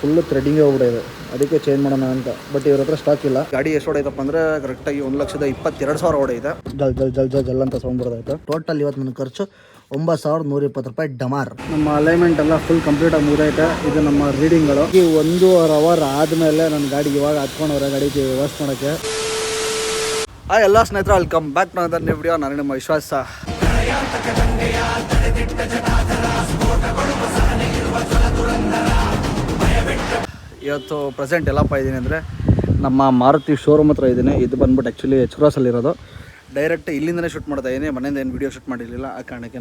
Full ಥ್ರೆಡ್ಡಿಂಗೇ ಹೋಗ್ಬಿಟ್ಟಿದೆ, ಅದಕ್ಕೆ change ಮಾಡೋಣ ಅಂತ. ಬಟ್ ಇವ್ರ ಹತ್ರ ಸ್ಟಾಕ್ ಇಲ್ಲ. ಗಾಡಿ ಎಷ್ಟು ಹೊಡೈತಪ್ಪ ಅಂದರೆ ಕರೆಕ್ಟಾಗಿ 1,22,000 ಹೊಡೆಯಿದೆ. ಜಲ್ ಅಂತ ಸೌಂಡ್ ಬರೋದಾಯ್ತು. ಟೋಟಲ್ ಇವತ್ತು ನನ್ನ ಖರ್ಚು 9,120 ರೂಪಾಯಿ ಡಮಾರ್. ನಮ್ಮ ಅಲೈನ್ಮೆಂಟ್ ಎಲ್ಲ ಫುಲ್ ಕಂಪ್ಲೀಟಾಗಿ ಮುಗಿದೈತೆ. ಇದು ನಮ್ಮ ರೀಡಿಂಗ್ಗಳು. ಈ 1.5 ಅವರ್ ಆದಮೇಲೆ ನನ್ನ ಗಾಡಿ ಇವಾಗ ಹತ್ಕೊಂಡವ್ರೆ ಗಾಡಿಗೆ ವಾಶ್ ಮಾಡೋಕ್ಕೆ. ಎಲ್ಲ ಸ್ನೇಹಿತರು welcome back to another new video. ನಾನು ನಿಮ್ಮ ವಿಶ್ವಾಸ. ಇವತ್ತು ಪ್ರೆಸೆಂಟ್ ಎಲ್ಲಪ್ಪ ಇದ್ದೀನಿ ಅಂದರೆ ನಮ್ಮ ಮಾರುತಿ ಶೋರೂಮ್ ಹತ್ರ ಇದ್ದೀನಿ. ಇದು ಬಂದ್ಬಿಟ್ಟು ಆ್ಯಕ್ಚುಲಿ ಎಚ್ಕ್ರಾಸಲ್ಲಿರೋದು. ಡೈರೆಕ್ಟ್ ಇಲ್ಲಿಂದನೇ ಶೂಟ್ ಮಾಡ್ತಾ ಇದ್ದೀನಿ. ಮನೆಯಿಂದ ಏನು ವೀಡಿಯೋ ಶೂಟ್ ಮಾಡಿರಲಿಲ್ಲ. ಆ ಕಾರಣಕ್ಕೆ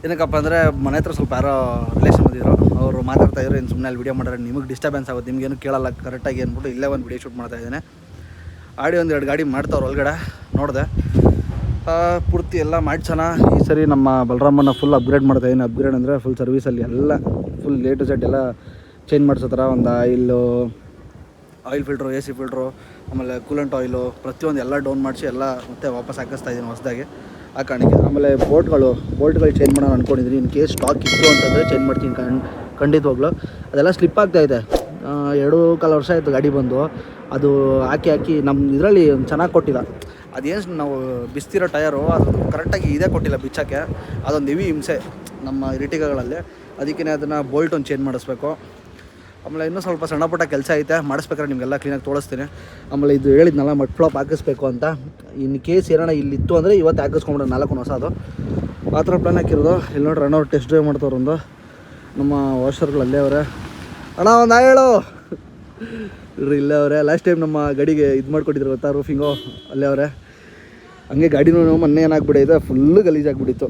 ಏನಕ್ಕಪ್ಪ ಅಂದರೆ ಮನೆ ಹತ್ರ ಸ್ವಲ್ಪ ಯಾರೋ ರಿಲೇಷನ್ ಬಂದಿದ್ರು. ಅವರು ಮಾತಾಡ್ತಾಯಿದ್ರು, ಇನ್ನು ಸುಮ್ಮನೆ ಅಲ್ಲಿ ವೀಡಿಯೋ ಮಾಡಿದ್ರೆ ನಿಮಗೆ ಡಿಸ್ಟರ್ಬೆನ್ಸ್ ಆಗುತ್ತೆ, ನಿಮಗೇನು ಕೇಳಲ್ಲ ಕರೆಕ್ಟಾಗಿ ಅಂದ್ಬಿಟ್ಟು ಇಲ್ಲೇ ಒಂದು ವೀಡಿಯೋ ಶೂಟ್ ಮಾಡ್ತಾಯಿದ್ದೀನಿ. ಆಡಿ 1-2 ಗಾಡಿ ಮಾಡ್ತಾವ್ರು ಒಳಗಡೆ ನೋಡಿದೆ. ಪೂರ್ತಿ ಎಲ್ಲ ಮಾಡ್ಸೋಣ. ಈ ಸರಿ ನಮ್ಮ ಬಲರಾಮನ್ನ ಫುಲ್ ಅಪ್ಗ್ರೇಡ್ ಮಾಡ್ತಾಯಿದ್ದೀನಿ. ಅಪ್ಗ್ರೇಡ್ ಅಂದರೆ ಫುಲ್ ಸರ್ವಿಸಲ್ಲಿ ಎಲ್ಲ ಫುಲ್ ಎ ಟು ಝೆಡ್ ಎಲ್ಲ ಚೇಂಜ್ ಮಾಡಿಸೋ ಥರ. ಒಂದು ಆಯಿಲ್ ಫಿಲ್ಟ್ರು, AC ಫಿಲ್ಟ್ರು, ಆಮೇಲೆ ಕೂಲೆಂಟ್ ಆಯಿಲು ಪ್ರತಿಯೊಂದು ಎಲ್ಲ ಡೌನ್ ಮಾಡಿಸಿ ಎಲ್ಲ ಮತ್ತೆ ವಾಪಸ್ ಹಾಕಿಸ್ತಾಯಿದ್ದೀನಿ ಹೊಸದಾಗಿ. ಆ ಕಾರಣಕ್ಕೆ ಆಮೇಲೆ ಬೋಲ್ಟ್ಗಳು ಚೇಂಜ್ ಮಾಡೋಣ ಅಂದ್ಕೊಂಡಿದ್ದೀನಿ. ಇನ್ ಕೇಸ್ ಸ್ಟಾಕ್ ಇತ್ತು ಅಂತಂದರೆ ಚೇಂಜ್ ಮಾಡ್ತೀನಿ ಖಂಡಿತವಾಗ್ಲು. ಅದೆಲ್ಲ ಸ್ಲಿಪ್ ಆಗ್ತಾಯಿದೆ. 2-1/4 ವರ್ಷ ಆಯಿತು ಗಾಡಿ ಬಂದು. ಅದು ಹಾಕಿ ನಮ್ಮ ಇದರಲ್ಲಿ ಚೆನ್ನಾಗಿ ಕೊಟ್ಟಿಲ್ಲ. ಅದೇನು ನಾವು ಬಿಸ್ತಿರೋ ಟಯರು ಅದು ಕರೆಕ್ಟಾಗಿ ಇದೇ ಕೊಟ್ಟಿಲ್ಲ ಬಿಚ್ಚೋಕ್ಕೆ. ಅದೊಂದು ಹೆವಿ ಹಿಂಸೆ ನಮ್ಮ ಇರಿಟಿಗಳಲ್ಲಿ. ಅದಕ್ಕೇ ಅದನ್ನು ಬೋಲ್ಟ್ ಒಂದು ಚೇಂಜ್ ಮಾಡಿಸ್ಬೇಕು. ಆಮೇಲೆ ಇನ್ನೂ ಸ್ವಲ್ಪ ಸಣ್ಣ ಪುಟ್ಟ ಕೆಲಸ ಐತೆ, ಮಾಡಿಸ್ಬೇಕಾದ್ರೆ ನಿಮಗೆಲ್ಲ ಕ್ಲೀನಾಗಿ ತೋರಿಸ್ತೀನಿ. ಆಮೇಲೆ ಇದು ಹೇಳಿದ್ನಲ್ಲ ಮಡ್ ಫ್ಲಾಪ್ ಹಾಕಿಸ್ಬೇಕು ಅಂತ. ಇನ್ ಕೇಸ್ ಏನಾರ ಇಲ್ಲಿತ್ತು ಅಂದರೆ ಇವತ್ತು ಹಾಕಿಸ್ಕೊಂಡ್ರೆ 4 ಹೊಸದು ಆ ಥರ ಪ್ಲಾನ್ ಹಾಕಿರೋದು. ಇಲ್ಲಿ ನೋಡ್ರಿ ಅಣ್ಣ ಟೆಸ್ಟ್ ಡ್ರೈವ್ ಮಾಡ್ತಾರೊಂದು. ನಮ್ಮ ವಾಷರ್ಗಳು ಅಲ್ಲೇ ಅವರೇ. ಅಣ್ಣ ಒಂದು ಹೇಳು ಇಲ್ಲೇ ಅವರೇ. ಲಾಸ್ಟ್ ಟೈಮ್ ನಮ್ಮ ಗಾಡಿಗೆ ಇದು ಮಾಡಿಕೊಟ್ಟಿದ್ರು ಗೊತ್ತಾ, ರೂಫಿಂಗು, ಅಲ್ಲೇ ಅವರೇ. ಹಂಗೆ ಗಾಡಿನೂ ಮೊನ್ನೆ ಏನಾಗ್ಬಿಟ್ಟಿದೆ, ಫುಲ್ಲು ಗಲೀಜಾಗ್ಬಿಟ್ಟಿತ್ತು.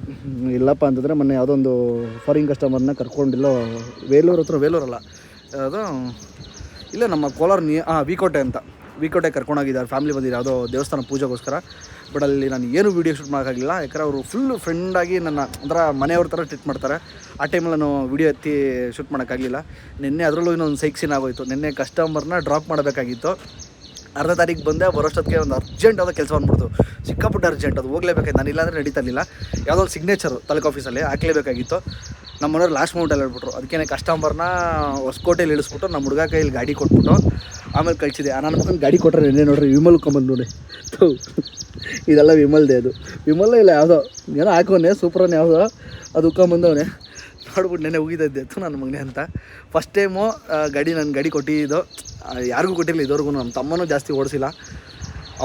ಇಲ್ಲಪ್ಪ ಅಂತಂದರೆ ಮೊನ್ನೆ ಯಾವುದೊಂದು ಫಾರಿನ್ ಕಸ್ಟಮರ್ನ ಕರ್ಕೊಂಡಿಲ್ಲೋ ವೇಲೂರಲ್ಲ ಅದು ಇಲ್ಲೇ ನಮ್ಮ ಕೋಲಾರ ವಿಕೋಟೆ ಕರ್ಕೊಂಡೋಗಿದ್ದಾರೆ. ಫ್ಯಾಮಿಲಿ ಬಂದಿದ್ದಾರೆ ಯಾವುದೋ ದೇವಸ್ಥಾನ ಪೂಜೆಗೋಸ್ಕರ. ಬಟ್ ಅಲ್ಲಿ ನಾನು ಏನು ವೀಡಿಯೋ ಶೂಟ್ ಮಾಡೋಕ್ಕಾಗಿಲ್ಲ. ಯಾಕಂದರೆ ಅವರು ಫುಲ್ ಫ್ರೆಂಡಾಗಿ ನನ್ನ ಒಂಥರ ಮನೆಯವ್ರ ಥರ ಟ್ರೀಟ್ ಮಾಡ್ತಾರೆ. ಆ ಟೈಮಲ್ಲಿ ನಾನು ವೀಡಿಯೋ ಎತ್ತಿ ಶೂಟ್ ಮಾಡೋಕ್ಕಾಗಲಿಲ್ಲ. ನಿನ್ನೆ ಅದರಲ್ಲೂ ಇನ್ನೊಂದು ಸೈಕ್ಸಿನ್ ಆಗೋಯಿತು. ನಿನ್ನೆ ಕಸ್ಟಮರ್ನ ಡ್ರಾಪ್ ಮಾಡಬೇಕಾಗಿತ್ತು. 10ನೇ ತಾರೀಕು ಬಂದೆ. ಬರೋಷ್ಟೊತ್ತಿಗೆ ಒಂದು ಅರ್ಜೆಂಟ್ ಯಾವುದೋ ಕೆಲಸ ಬಂದ್ಬಿಡ್ತು, ಸಿಕ್ಕಾಪಟ್ಟೆ ಅರ್ಜೆಂಟ್. ಅದು ಹೋಗಲೇಬೇಕಾಗಿತ್ತು. ನಾನು ಇಲ್ಲಾಂದರೆ ನಡೀತಿರಲಿಲ್ಲ. ಯಾವುದೋ ಒಂದು ಸಿಗ್ನೇಚರು ತಾಲೂಕು ಆಫೀಸಲ್ಲಿ ಹಾಕಲೇಬೇಕಾಗಿತ್ತು. ನಮ್ಮ ಮನೆಯವ್ರು ಲಾಸ್ಟ್ ಮೂಮೆಂಟಲ್ಲಿ ಹೇಳ್ಬಿಟ್ರು. ಅದಕ್ಕೇ ಕಸ್ಟಮರ್ನ ಹೊಸಕೋಟೆಯಲ್ಲಿ ಇಳಿಸ್ಬಿಟ್ಟು ನಮ್ಮ ಹುಡುಗ ಕೈಯಲ್ಲಿ ಗಾಡಿ ಕೊಟ್ಬಿಟ್ಟು ಆಮೇಲೆ ಕಳಿಸಿದೆ. ನನ್ನ ಮಕ್ಕಳು ಗಾಡಿ ಕೊಟ್ಟರೆ ನೆನ್ನೆ ನೋಡ್ರಿ ವಿಮಲ್ ಕಂಬಂದು ನೋಡಿ. ಇದೆಲ್ಲ ವಿಮಲ್ದೇ. ಅದು ವಿಮಲ್ಲ ಇಲ್ಲ ಯಾವುದೋ ಏನೋ ಹಾಕೋನೆ ಸೂಪರನ್ನು ಯಾವುದೋ ಅದು ಉಕ್ಕೊಂಬಂದವನೇ ನೋಡ್ಬಿಟ್ಟು ನೆನ್ನೆ ಹೋಗಿದ್ದೆ ನನ್ನ ಮಗನೇ ಅಂತ. ಫಸ್ಟ್ ಟೈಮು ನನ್ನ ಗಾಡಿ ಕೊಟ್ಟಿದ್ದು ಯಾರಿಗೂ ಕೊಟ್ಟಿರಲಿಲ್ಲ ಇದುವರೆಗೂ. ನಮ್ಮ ತಮ್ಮನೂ ಜಾಸ್ತಿ ಓಡಿಸಿಲ್ಲ.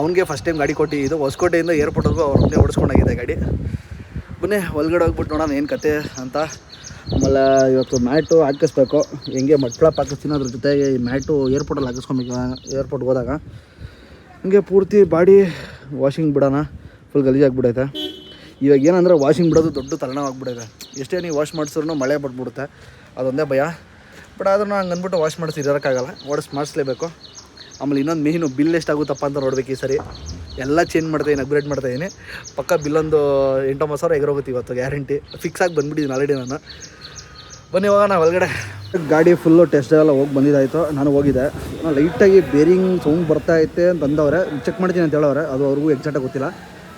ಅವ್ನಿಗೆ ಫಸ್ಟ್ ಟೈಮ್ ಗಾಡಿ ಕೊಟ್ಟಿದ್ದು. ಹೊಸಕೋಟೆಯಿಂದ ಏರ್ಪೋರ್ಟ್ವರೆಗೂ ಅವ್ರನ್ನೇ ಓಡಿಸ್ಕೊಂಡಾಗಿದೆ ಗಾಡಿ. ಬನ್ನಿ ಒಳಗಡೆ ಹೋಗ್ಬಿಟ್ಟು ನೋಡೋಣ ಏನು ಕತೆ ಅಂತ. ಆಮೇಲೆ ಇವತ್ತು ಮ್ಯಾಟು ಹಾಕಿಸ್ಬೇಕು. ಹೆಂಗೆ ಮಟ್ಫ್ಲಾಪ್ ಹಾಕಿಸ್ತೀನಿ, ಅದ್ರ ಜೊತೆಗೆ ಈ ಮ್ಯಾಟು ಏರ್ಪೋರ್ಟಲ್ಲಿ ಹಾಕಿಸ್ಕೊಬೇಕು. ಏರ್ಪೋರ್ಟ್ಗೆ ಹೋದಾಗ ಹಂಗೆ ಪೂರ್ತಿ ಬಾಡಿ ವಾಷಿಂಗ್ ಬಿಡೋಣ. ಫುಲ್ ಗಲೀಜಾಗಿಬಿಡೈತೆ. ಇವಾಗ ಏನಂದರೆ ವಾಷಿಂಗ್ ಬಿಡೋದು ದೊಡ್ಡ ತಲೆನೋವಾಗ್ಬಿಡೈತೆ. ಎಷ್ಟೇ ನೀವು ವಾಶ್ ಮಾಡಿಸಿದ್ರು ಮಳೆ ಬಿಟ್ಬಿಡುತ್ತೆ, ಅದೊಂದೇ ಭಯ. ಬಟ್ ಆದ್ರೂ ಹಂಗೆ ಅಂದ್ಬಿಟ್ಟು ವಾಶ್ ಮಾಡಿಸಿ ಇರೋಕ್ಕಾಗಲ್ಲ, ಮಾಡಿಸ್ಲೇಬೇಕು. ಆಮೇಲೆ ಇನ್ನೊಂದು ಮೇಯ್ನು ಬಿಲ್ ಎಷ್ಟಾಗುತ್ತಪ್ಪ ಅಂತ ನೋಡ್ಬೇಕು. ಈ ಸರಿ ಎಲ್ಲ ಚೇಂಜ್ ಮಾಡ್ತಾಯಿದ್ದೀನಿ, ಅಪ್ಗ್ರೇಡ್ ಮಾಡ್ತಾಯಿದ್ದೀನಿ. ಪಕ್ಕ ಬಿಲ್ಲೊಂದು 8-9 ಸಾವಿರ ಎಗರೋಗುತ್ತೆ ಇವತ್ತು ಗ್ಯಾರಂಟಿ. ಫಿಕ್ಸ್ ಆಗಿ ಬಂದುಬಿಟ್ಟಿದ್ದೀನಿ ಆಲ್ರೆಡಿ ನಾನು. ಬನ್ನಿ ಹೋಗೋಣ ಒಳಗಡೆ. ಗಾಡಿ ಫುಲ್ಲು ಟೆಸ್ಟ್ ಎಲ್ಲ ಹೋಗಿ ಬಂದಿದ್ದಾಯಿತು. ನಾನು ಹೋಗಿದ್ದೆ. ಲೈಟಾಗಿ ಬೇರಿಂಗ್ ಸೌಂಡ್ ಬರ್ತಾಯಿತ್ತೆ ಅಂತ ಅಂದವ್ರೆ. ಚೆಕ್ ಮಾಡ್ತೀನಿ ಅಂತ ಹೇಳೋರೆ. ಅದು ಅವ್ರಿಗೂ ಎಕ್ಸಾಕ್ಟಾಗಿ ಗೊತ್ತಿಲ್ಲ.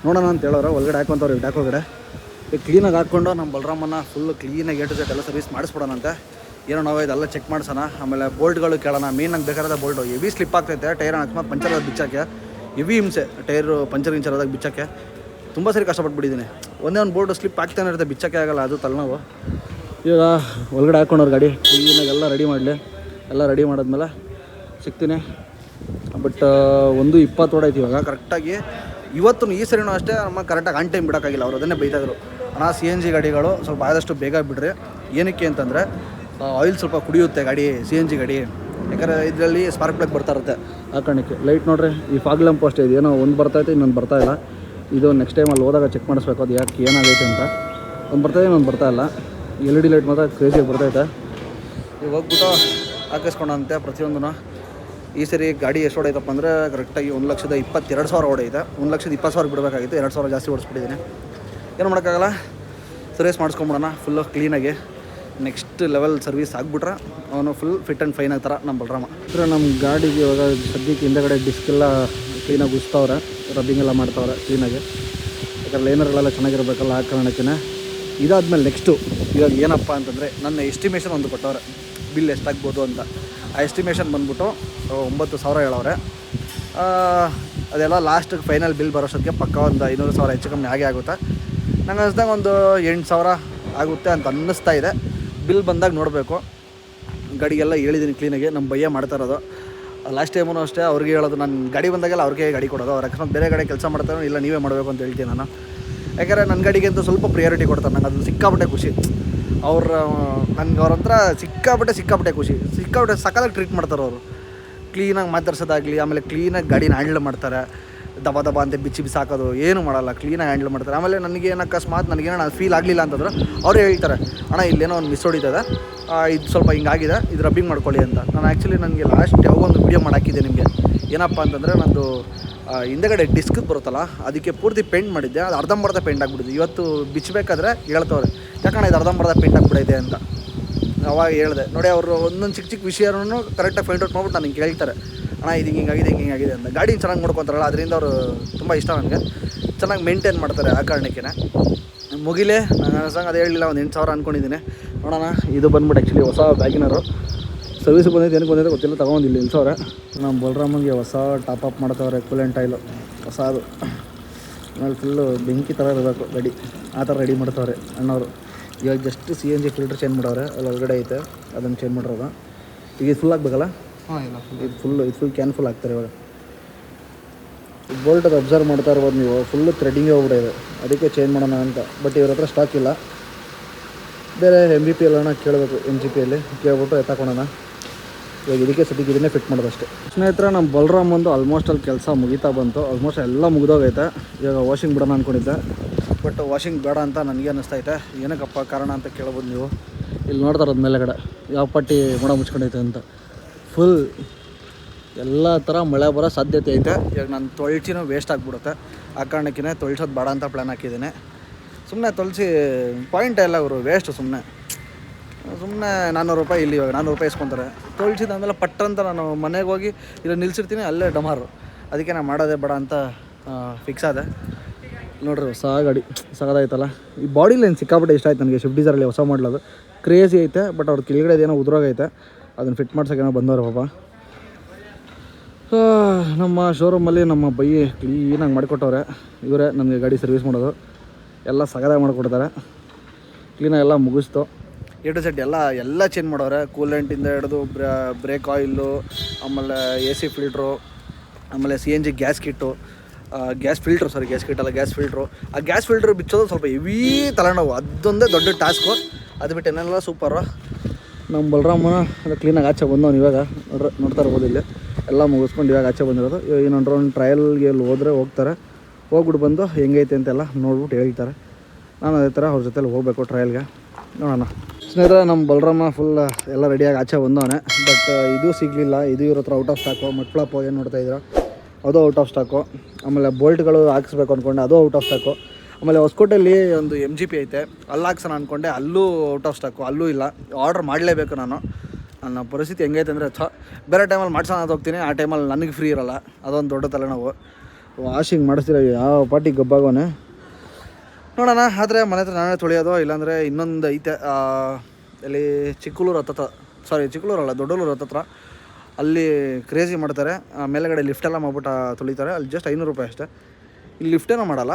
ನೋಡೋಣ ಅಂತ ಹೇಳೋರೆ. ಒಳಗಡೆ ಹಾಕೊಂತವ್ರೆ ಡಾಕ್ ಒಳಗಡೆ. ಕ್ಲೀನಾಗಿ ಹಾಕ್ಕೊಂಡು ನಮ್ಮ ಬಲರಾಮನ್ನ ಫುಲ್ಲು ಕ್ಲೀನಾಗಿ ಎ ಟು ಝೆಡ್ ಎಲ್ಲ ಸರ್ವಿಸ್ ಮಾಡಿಸ್ಬಿಡೋಣಂತೆ. ಏನೋ ನಾವು ಇದೆಲ್ಲ ಚೆಕ್ ಮಾಡಿಸೋಣ. ಆಮೇಲೆ ಬೋಲ್ಟ್ಗಳು ಕೇಳೋಣ. ಮೇಯ್ನಾಗಿ ಬೇಕಾದ ಬೋಲ್ಟು ಹೆವಿ ಸ್ಲಿಪ್ ಆಗ್ತೈತೆ. ಟೈರ್ ಅಕಸ್ಮಾತ್ ಪಂಚರ್ ಆದಾಗ ಬಿಚ್ಚೋಕ್ಕೆ ಹೆವಿ ಹಿಂಸೆ. ಟೈರು ಪಂಚರ್ ಆದಾಗ ಬಿಚ್ಚೋಕ್ಕೆ ತುಂಬ ಸರಿ ಕಷ್ಟಪಟ್ಬಿಟ್ಟಿದ್ದೀನಿ. ಒಂದೇ ಒಂದು ಬೋಲ್ಟು ಸ್ಲಿಪ್ ಆಗ್ತಾನೆ ಇರುತ್ತೆ, ಬಿಚ್ಚೋಕ್ಕೆ ಆಗಲ್ಲ. ಅದು ತಲೆನೋವು. ಈಗ ಒಳಗಡೆ ಹಾಕ್ಕೊಂಡವ್ರು ಗಾಡಿ ಕ್ಲೀನಾಗಿ ಎಲ್ಲ ರೆಡಿ ಮಾಡಲಿ. ಎಲ್ಲ ರೆಡಿ ಮಾಡಿದ್ಮೇಲೆ ಸಿಗ್ತೀನಿ. ಬಟ್ 1:20 ಹೊಡೈತಿ ಇವಾಗ ಕರೆಕ್ಟಾಗಿ. ಇವತ್ತು ಈ ಸರಿನೂ ಅಷ್ಟೇ ನಮ್ಮ ಕರೆಕ್ಟಾಗಿ ಆನ್ ಟೈಮ್ ಬಿಡೋಕ್ಕಾಗಿಲ್ಲ. ಅವ್ರು ಅದನ್ನೇ ಬೈತಾಯಿದ್ರು. ಅಣ್ಣ CNG ಗಾಡಿಗಳು ಸ್ವಲ್ಪ ಆದಷ್ಟು ಬೇಗ ಬಿಡ್ರಿ. ಏನಕ್ಕೆ ಅಂತಂದರೆ ಆಯಿಲ್ ಸ್ವಲ್ಪ ಕುಡಿಯುತ್ತೆ ಗಾಡಿ, CNG ಗಾಡಿ. ಯಾಕಂದರೆ ಇದರಲ್ಲಿ ಸ್ಪಾರ್ಕ್ ಪ್ಲಗ್ ಬರ್ತಾ ಇರುತ್ತೆ. ಆ ಕಾರಣಕ್ಕೆ ಲೈಟ್ ನೋಡ್ರಿ. ಈ ಫಾಗ್ ಲ್ಯಾಂಪ್ ಅಷ್ಟೇ ಇದೆ, ಏನೋ ಒಂದು ಬರ್ತಾಯಿತ್ತು, ಇನ್ನೊಂದು ಬರ್ತಾಯಿಲ್ಲ. ಇದು ನೆಕ್ಸ್ಟ್ ಟೈಮಲ್ಲಿ ಹೋದಾಗ ಚೆಕ್ ಮಾಡಿಸ್ಬೇಕು ಅದು ಯಾಕೆ ಏನಾಗೈತೆ ಅಂತ. ಒಂದು ಬರ್ತಾಯಿದೆ, ಇನ್ನೊಂದು ಬರ್ತಾಯಿಲ್ಲ. LED ಲೈಟ್ ಮಾತ್ರ ಕ್ರೇಜಿಯಾಗಿ ಬರ್ತೈತೆ. ಈಗ ಹೋಗ್ಬಿಟ್ಟು ಹಾಕಿಸ್ಕೊಂಡಂತೆ ಪ್ರತಿಯೊಂದೂ. ಈ ಸರಿ ಗಾಡಿ ಎಷ್ಟು ಹೊಡೈತಪ್ಪ ಅಂದರೆ ಕರೆಕ್ಟಾಗಿ 1,22,000 ಹೊಡೈತೆ. 1,20,000 ಬಿಡಬೇಕಾಗಿತ್ತು. 2,000 ಜಾಸ್ತಿ ಓಡಿಸ್ಬಿಟ್ಟಿದ್ದೀನಿ. ಏನು ಮಾಡೋಕ್ಕಾಗಲ್ಲ, ಸರ್ವಿಸ್ ಮಾಡಿಸ್ಕೊಂಬಿಡೋಣ ಫುಲ್ಲು ಕ್ಲೀನಾಗಿ. ನೆಕ್ಸ್ಟ್ ಲೆವೆಲ್ ಸರ್ವಿಸ್ ಆಗಿಬಿಟ್ರೆ ಅವನು ಫುಲ್ ಫಿಟ್ ಆ್ಯಂಡ್ ಫೈನ್ ಆಗ್ತಾರೆ ನಮ್ಮ ಬಲರಾಮ. ನಮ್ಮ ಗಾಡಿಗೆ ಇವಾಗ ಸದ್ಯಕ್ಕೆ ಹಿಂದೆಗಡೆ ಡಿಸ್ಕೆಲ್ಲ ಕ್ಲೀನಾಗಿ ಉಳಿಸ್ತವ್ರೆ, ರಬ್ಬಿಂಗ್ ಎಲ್ಲ ಮಾಡ್ತಾವ್ರೆ ಕ್ಲೀನಾಗಿ. ಯಾಕಂದ್ರೆ ಲೈನರ್ಗಳೆಲ್ಲ ಚೆನ್ನಾಗಿರ್ಬೇಕಲ್ಲ, ಆ ಕಾರಣಕ್ಕೆ. ಇದಾದಮೇಲೆ ನೆಕ್ಸ್ಟು ಇವಾಗ ಏನಪ್ಪ ಅಂತಂದರೆ ನನ್ನ ಎಸ್ಟಿಮೇಷನ್ ಒಂದು ಕೊಟ್ಟವ್ರೆ. ಬಿಲ್ ಎಷ್ಟಾಗ್ಬೋದು ಅಂತ. ಆ ಎಸ್ಟಿಮೇಷನ್ ಬಂದ್ಬಿಟ್ಟು 9,000 ಹೇಳವ್ರೆ. ಅದೆಲ್ಲ ಲಾಸ್ಟಿಗೆ ಫೈನಲ್ ಬಿಲ್ ಬರೋಷ್ಟಕ್ಕೆ ಪಕ್ಕ ಒಂದು 500,000 ಹೆಚ್ಚು ಕಮ್ಮಿ ಆಗುತ್ತೆ. ನಂಗೆ ಅನ್ಸ್ದಂಗೆ ಒಂದು 8,000 ಆಗುತ್ತೆ ಅಂತ ಅನ್ನಿಸ್ತಾ ಇದೆ. ಬಿಲ್ ಬಂದಾಗ ನೋಡಬೇಕು. ಗಾಡಿಗೆಲ್ಲ ಹೇಳಿದ್ದೀನಿ ಕ್ಲೀನಾಗಿ. ನಮ್ಮ ಭಯ್ಯ ಮಾಡ್ತಾ ಇರೋದು. ಲಾಸ್ಟ್ ಟೈಮೂ ಅಷ್ಟೇ ಅವ್ರಿಗೆ ಹೇಳೋದು, ನಾನು ಗಾಡಿ ಬಂದಾಗೆಲ್ಲ ಅವ್ರಿಗೆ ಗಾಡಿ ಕೊಡೋದು. ಅವ್ರು ಅಕಸ್ಮಾತ್ ಬೇರೆ ಗಾಡಿ ಕೆಲಸ ಮಾಡ್ತಾರೆ, ಇಲ್ಲ ನೀವೇ ಮಾಡಬೇಕು ಅಂತ ಹೇಳ್ತೀನಿ ನಾನು. ಯಾಕಂದರೆ ನನ್ನ ಗಾಡಿಗೆ ಅಂತ ಸ್ವಲ್ಪ ಪ್ರಿಯಾರಿಟಿ ಕೊಡ್ತಾರೆ. ನಂಗೆ ಅದು ಸಿಕ್ಕಾಪಟ್ಟೆ ಖುಷಿ. ನನಗೆ ಅವ್ರ ಸಿಕ್ಕಾಪಟ್ಟೆ ಖುಷಿ. ಸಕ್ಕತ್ತಾಗಿ ಟ್ರೀಟ್ ಮಾಡ್ತಾರೆ ಅವರು. ಕ್ಲೀನಾಗಿ ಮಾತಾಡ್ಸೋದಾಗಲಿ, ಆಮೇಲೆ ಕ್ಲೀನಾಗಿ ಗಾಡಿನ ಹ್ಯಾಂಡಲ್ ಮಾಡ್ತಾರೆ. ದಬ ಅಂತ ಬಿಚ್ಚಿ ಬಿಸಾಕೋದು ಏನೂ ಮಾಡಲ್ಲ, ಕ್ಲೀನಾಗಿ ಹ್ಯಾಂಡಲ್ ಮಾಡ್ತಾರೆ. ಆಮೇಲೆ ನನಗೇನು ಅಕಸ್ಮಾತ್ ನನಗೇನೋ ಫೀಲ್ ಆಗಲಿಲ್ಲ ಅಂತಂದ್ರೆ ಅವ್ರು ಹೇಳ್ತಾರೆ, ಅಣ್ಣ ಇಲ್ಲೇನೋ ಒಂದು ಮಿಸ್ ಹೊಡಿತದೆ, ಇದು ಸ್ವಲ್ಪ ಹಿಂಗಾಗಿದೆ, ಇದು ರಬ್ಬಿಂಗ್ ಮಾಡ್ಕೊಳ್ಳಿ ಅಂತ. ನಾನು ಆ್ಯಕ್ಚುಲಿ ನನಗೆ ಲಾಸ್ಟ್ ಯಾವಾಗೊಂದು ವೀಡಿಯೋ ಮಾಡಾಕಿದ್ದೆ ನಿಮಗೆ. ಏನಪ್ಪ ಅಂತಂದರೆ ನಂದು ಹಿಂದೆಗಡೆ ಡಿಸ್ಕ್ ಬರುತ್ತಲ್ಲ, ಅದಕ್ಕೆ ಪೂರ್ತಿ ಪೇಂಟ್ ಮಾಡಿದ್ದೆ. ಅದು ಅರ್ಧಂಬರ್ಧ ಪೇಂಟ್ ಆಗಿಬಿಟ್ಟಿದೆ. ಇವತ್ತು ಬಿಚ್ಚಬೇಕಾದ್ರೆ ಹೇಳ್ತವ್ರೆ, ಯಾಕಣ್ಣ ಇದು ಅರ್ಧಂಬರ್ಧ ಪೇಂಟ್ ಆಗಿಬಿಡೈತೆ ಅಂತ. ಅವಾಗ ಹೇಳಿದೆ ನೋಡಿ, ಅವರು ಒಂದೊಂದು ಚಿಕ್ಕ ವಿಷಯನೂ ಕರೆಕ್ಟಾಗಿ ಫೈಂಡ್ ಔಟ್ ಮಾಡ್ಬಿಟ್ಟು ನನಗೆ ಕೇಳ್ತಾರೆ, ಅಣ್ಣ ಇದು ಹಿಂಗಾಗಿದೆ ಅಂತ. ಗಾಡಿನ ಚೆನ್ನಾಗಿ ನೋಡ್ಕೊತಾರಲ್ಲ, ಅದರಿಂದ ಅವರು ತುಂಬ ಇಷ್ಟ ನನಗೆ. ಚೆನ್ನಾಗಿ ಮೇಂಟೈನ್ ಮಾಡ್ತಾರೆ. ಆ ಕಾರಣಕ್ಕೆ ಮುಗಿಲೇ ನಾನು ಅನ್ಸಂಗೆ ಅದು ಹೇಳಿಲ್ಲ, ಒಂದು 8,000 ಅಂದ್ಕೊಂಡಿದ್ದೀನಿ. ನೋಡೋಣ. ಇದು ಬಂದ್ಬಿಟ್ಟು ಆ್ಯಕ್ಚುಲಿ ಹೊಸ ವ್ಯಾಗಿನರು. ಸರ್ವಿಸ್ ಬಂದೈತೆ, ಏನಕ್ಕೆ ಬಂದೈತೆ ಗೊತ್ತಿಲ್ಲ, ತೊಗೊಂಡಿಲ್ಲ 8,000. ನಮ್ಮ ಬಲರಾಮಂಗೆ ಹೊಸ ಟಾಪಪ್ ಮಾಡ್ತವ್ರೆ, ಕೂಲೆಂಟ್ ಆಯಿಲು ಹೊಸದು. ಆಮೇಲೆ ಫುಲ್ಲು ಬೆಂಕಿ ಥರ ಇರಬೇಕು ಗಾಡಿ, ಆ ಥರ ರೆಡಿ ಮಾಡ್ತವ್ರೆ ಅಣ್ಣವರು. ಇವಾಗ ಜಸ್ಟ್ CNG ಫಿಲ್ಟ್ರ್ ಚೇಂಜ್ ಮಾಡವ್ರೆ, ಅಲ್ಲಿ ಒಳಗಡೆ ಐತೆ, ಅದನ್ನು ಚೇಂಜ್ ಮಾಡಿರೋದು. ಈಗ ಇದು ಫುಲ್ ಆಗಬೇಕಲ್ಲ? ಹಾಂ, ಇಲ್ಲ ಇದು ಫುಲ್ ಕ್ಯಾನ್ ಫುಲ್ ಆಗ್ತಾರೆ ಇವಾಗ. ಬೋಲ್ಟ್ ಅದು ಅಬ್ಸರ್ವ್ ಮಾಡ್ತಾ ಇರ್ಬೋದು ನೀವು, ಫುಲ್ಲು ಥ್ರೆಡ್ಡಿಂಗೇ ಹೋಗ್ಬಿಟ್ಟಿದೆ. ಅದಕ್ಕೆ ಚೇಂಜ್ ಮಾಡೋಣ ಅಂತ. ಬಟ್ ಇವ್ರ ಹತ್ರ ಸ್ಟಾಕ್ ಇಲ್ಲ. ಬೇರೆ MBP ಎಲ್ಲ ಕೇಳಬೇಕು, MGPಯಲ್ಲಿ ಕೇಳ್ಬಿಟ್ಟು ಎತ್ತಾಕೋಣ. ಇವಾಗ ಇದಕ್ಕೆ ಸದ್ಯಕ್ಕೆ ಇದನ್ನೇ ಫಿಟ್ ಮಾಡೋದು ಅಷ್ಟೇ. ಸ್ನೇಹಿತರೆ, ನಮ್ಮ ಬಲರಾಮ್ ಒಂದು ಆಲ್ಮೋಸ್ಟ್ ಅಲ್ಲಿ ಕೆಲಸ ಮುಗಿತಾ ಬಂತು. ಆಲ್ಮೋಸ್ಟ್ ಎಲ್ಲ ಮುಗಿದೋಗೈತೆ. ಇವಾಗ ವಾಷಿಂಗ್ ಬಿಡೋಣ ಅಂದ್ಕೊಂಡಿದ್ದೆ, ಬಟ್ ವಾಷಿಂಗ್ ಬೇಡ ಅಂತ ನನಗೆ ಅನ್ನಿಸ್ತೈತೆ. ಏನಕ್ಕಪ್ಪ ಕಾರಣ ಅಂತ ಕೇಳ್ಬೋದು ನೀವು. ಇಲ್ಲಿ ನೋಡ್ತಾ ಇರೋದು ಮೇಲೆಗಡೆ ಯಾವ ಪಟ್ಟಿ ಮೊಡ ಮುಚ್ಕೊಂಡೈತೆ ಅಂತ. ಫುಲ್ ಎಲ್ಲ ಥರ ಮಳೆ ಬರೋ ಸಾಧ್ಯತೆ ಐತೆ. ಇವಾಗ ನಾನು ತೊಳ್ಸಿನೂ ವೇಸ್ಟ್ ಆಗಿಬಿಡುತ್ತೆ. ಆ ಕಾರಣಕ್ಕೇ ತೊಳ್ಸೋದು ಬೇಡ ಅಂತ ಪ್ಲ್ಯಾನ್ ಹಾಕಿದ್ದೀನಿ. ಸುಮ್ಮನೆ ತೊಳಸಿ ಪಾಯಿಂಟ್ ಎಲ್ಲ ಅವರು ವೇಸ್ಟು. ಸುಮ್ಮನೆ 400 ರೂಪಾಯಿ ಇಲ್ಲಿ ಇವಾಗ 400 ರೂಪಾಯಿ ಇಸ್ಕೊತಾರೆ. ತೊಳ್ಸಿದಾದ್ಮೇಲೆ ಪಟ್ಟಂತ ನಾನು ಮನೆಗೆ ಹೋಗಿ ಇಲ್ಲ ನಿಲ್ಸಿರ್ತೀನಿ, ಅಲ್ಲೇ ಡಮಾರು. ಅದಕ್ಕೆ ನಾನು ಮಾಡೋದೇ ಬೇಡ ಅಂತ ಫಿಕ್ಸ್ ಆದೆ. ನೋಡ್ರಿ ಹೊಸ ಗಾಡಿ ಸಗದಾಯ್ತಲ್ಲ. ಈ ಬಾಡಿ ಲೈನ್ ಸಿಕ್ಕಾಪಟ್ಟೆ ಇಷ್ಟ ಆಯ್ತು ನನಗೆ. ಸ್ವಿಫ್ಟ್ ಡಿಸೈರಲ್ಲಿ ಹೊಸ ಮಾಡಲದು ಕ್ರೇಜಿ ಐತೆ. ಬಟ್ ಅವ್ರ ಕೆಳಗಡೆ ಏನೋ ಉದ್ರೋಗೈತೆ, ಅದನ್ನು ಫಿಟ್ ಮಾಡ್ಸೋಕ್ಕೇನೋ ಬಂದವ್ರೆ ಪಾಪ. ನಮ್ಮ ಶೋರೂಮಲ್ಲಿ ನಮ್ಮ ಬೈಯಿ ಕ್ಲೀನಾಗಿ ಮಾಡಿಕೊಟ್ಟವ್ರೆ. ಇವರೇ ನಮಗೆ ಗಾಡಿ ಸರ್ವಿಸ್ ಮಾಡೋದು. ಎಲ್ಲ ಸಗದಾಗಿ ಮಾಡಿಕೊಡ್ತಾರೆ. ಕ್ಲೀನಾಗಿ ಎಲ್ಲ ಮುಗಿಸ್ತು. A to Z ಎಲ್ಲ ಚೇಂಜ್ ಮಾಡೋರೆ. ಕೂಲೆಂಟಿಂದ ಹಿಡಿದು ಬ್ರೇಕ್ ಆಯಿಲ್ಲು, ಆಮೇಲೆ AC ಫಿಲ್ಟ್ರು, ಆಮೇಲೆ CNG gas kit, gas filter ಆ ಗ್ಯಾಸ್ ಫಿಲ್ಟ್ರ್ ಬಿಚ್ಚೋದು ಸ್ವಲ್ಪ ಹೆವೀ ತಲೆನೋವು. ಅದೊಂದೇ ದೊಡ್ಡ ಟಾಸ್ಕು. ಅದು ಬಿಟ್ಟು ಏನೆಲ್ಲ ಸೂಪರು. ನಮ್ಮ ಬಲರಾಮನ ಅದು ಕ್ಲೀನಾಗಿ ಆಚೆ ಬಂದವನು. ಇವಾಗ ನೋಡ್ತಾ ಇರ್ಬೋದು, ಇಲ್ಲಿ ಎಲ್ಲ ಮುಗಿಸ್ಕೊಂಡು ಇವಾಗ ಆಚೆ ಬಂದಿರೋದು. ಇನ್ನೊಂದು ರೌಂಡ್ ಟ್ರಯಲ್ಗೆ ಎಲ್ಲಿ ಹೋಗ್ತಾರೆ. ಹೋಗ್ಬಿಟ್ಟು ಬಂದು ಹೆಂಗೈತೆ ಅಂತೆಲ್ಲ ನೋಡ್ಬಿಟ್ಟು ಹೇಳ್ತಾರೆ. ನಾನು ಅದೇ ಥರ ಅವ್ರ ಜೊತೆಲಿ ಹೋಗಬೇಕು ಟ್ರಯಲ್ಗೆ. ನೋಡೋಣ. ಸ್ನೇಹಿತರೆ, ನಮ್ಮ ಬಲರಾಮ ಫುಲ್ ಎಲ್ಲ ರೆಡಿಯಾಗಿ ಆಚೆ ಬಂದವನೆ. ಬಟ್ ಇದು ಸಿಗಲಿಲ್ಲ. ಇದು ಇವ್ರ ಹತ್ರ ಔಟ್ ಆಫ್ ಸ್ಟಾಕು. ಮಟ್ಫ್ಲಾಪು ಏನು ನೋಡ್ತಾಯಿದ್ದೀರಾ, ಅದು ಔಟ್ ಆಫ್ ಸ್ಟಾಕು. ಆಮೇಲೆ ಬೋಲ್ಟ್ಗಳು ಹಾಕಿಸ್ಬೇಕು ಅಂದ್ಕೊಂಡೆ, ಅದು ಔಟ್ ಆಫ್ ಸ್ಟಾಕು. ಆಮೇಲೆ ಹೊಸಕೋಟೆಯಲ್ಲಿ ಒಂದು MGP ಐತೆ, ಅಲ್ಲಿ ಹಾಕ್ಸೋಣ ಅಂದ್ಕೊಂಡೆ, ಅಲ್ಲೂ ಔಟ್ ಆಫ್ ಸ್ಟಾಕು, ಅಲ್ಲೂ ಇಲ್ಲ. ಆರ್ಡ್ರ್ ಮಾಡಲೇಬೇಕು ನಾನು. ನನ್ನ ಪರಿಸ್ಥಿತಿ ಹೆಂಗೈತೆ ಅಂದರೆ ಬೇರೆ ಟೈಮಲ್ಲಿ ಮಾಡ್ಸೋಣ ಅಂತ ಹೋಗ್ತೀನಿ, ಆ ಟೈಮಲ್ಲಿ ನನಗೆ ಫ್ರೀ ಇರೋಲ್ಲ. ಅದೊಂದು ದೊಡ್ಡ ತಲೆನೋವು. ವಾಷಿಂಗ್ ಮಾಡಿಸ್ತೀರ ಯಾವ ಪಾಟಿ ಗಬ್ಬಾಗೋನೆ. ನೋಡೋಣ. ಆದರೆ ಮನೆ ಹತ್ರ ನಾನೇ ತೊಳೆಯೋದು, ಇಲ್ಲಾಂದರೆ ಇನ್ನೊಂದು ಐತೆ ಅಲ್ಲಿ ಚಿಕ್ಕಲೂರು ಚಿಕ್ಕಲೂರಲ್ಲ, ದೊಡ್ಡಲೂರು ಹತ್ತತ್ರ. ಅಲ್ಲಿ ಕ್ರೇಜಿ ಮಾಡ್ತಾರೆ. ಮೇಲೆಗಡೆ ಲಿಫ್ಟೆಲ್ಲ ಮಾಡ್ಬಿಟ್ಟು ತೊಳಿತಾರೆ. ಅಲ್ಲಿ ಜಸ್ಟ್ 500 ರೂಪಾಯಿ ಅಷ್ಟೇ. ಇಲ್ಲಿ ಲಿಫ್ಟೇನೂ ಮಾಡಲ್ಲ,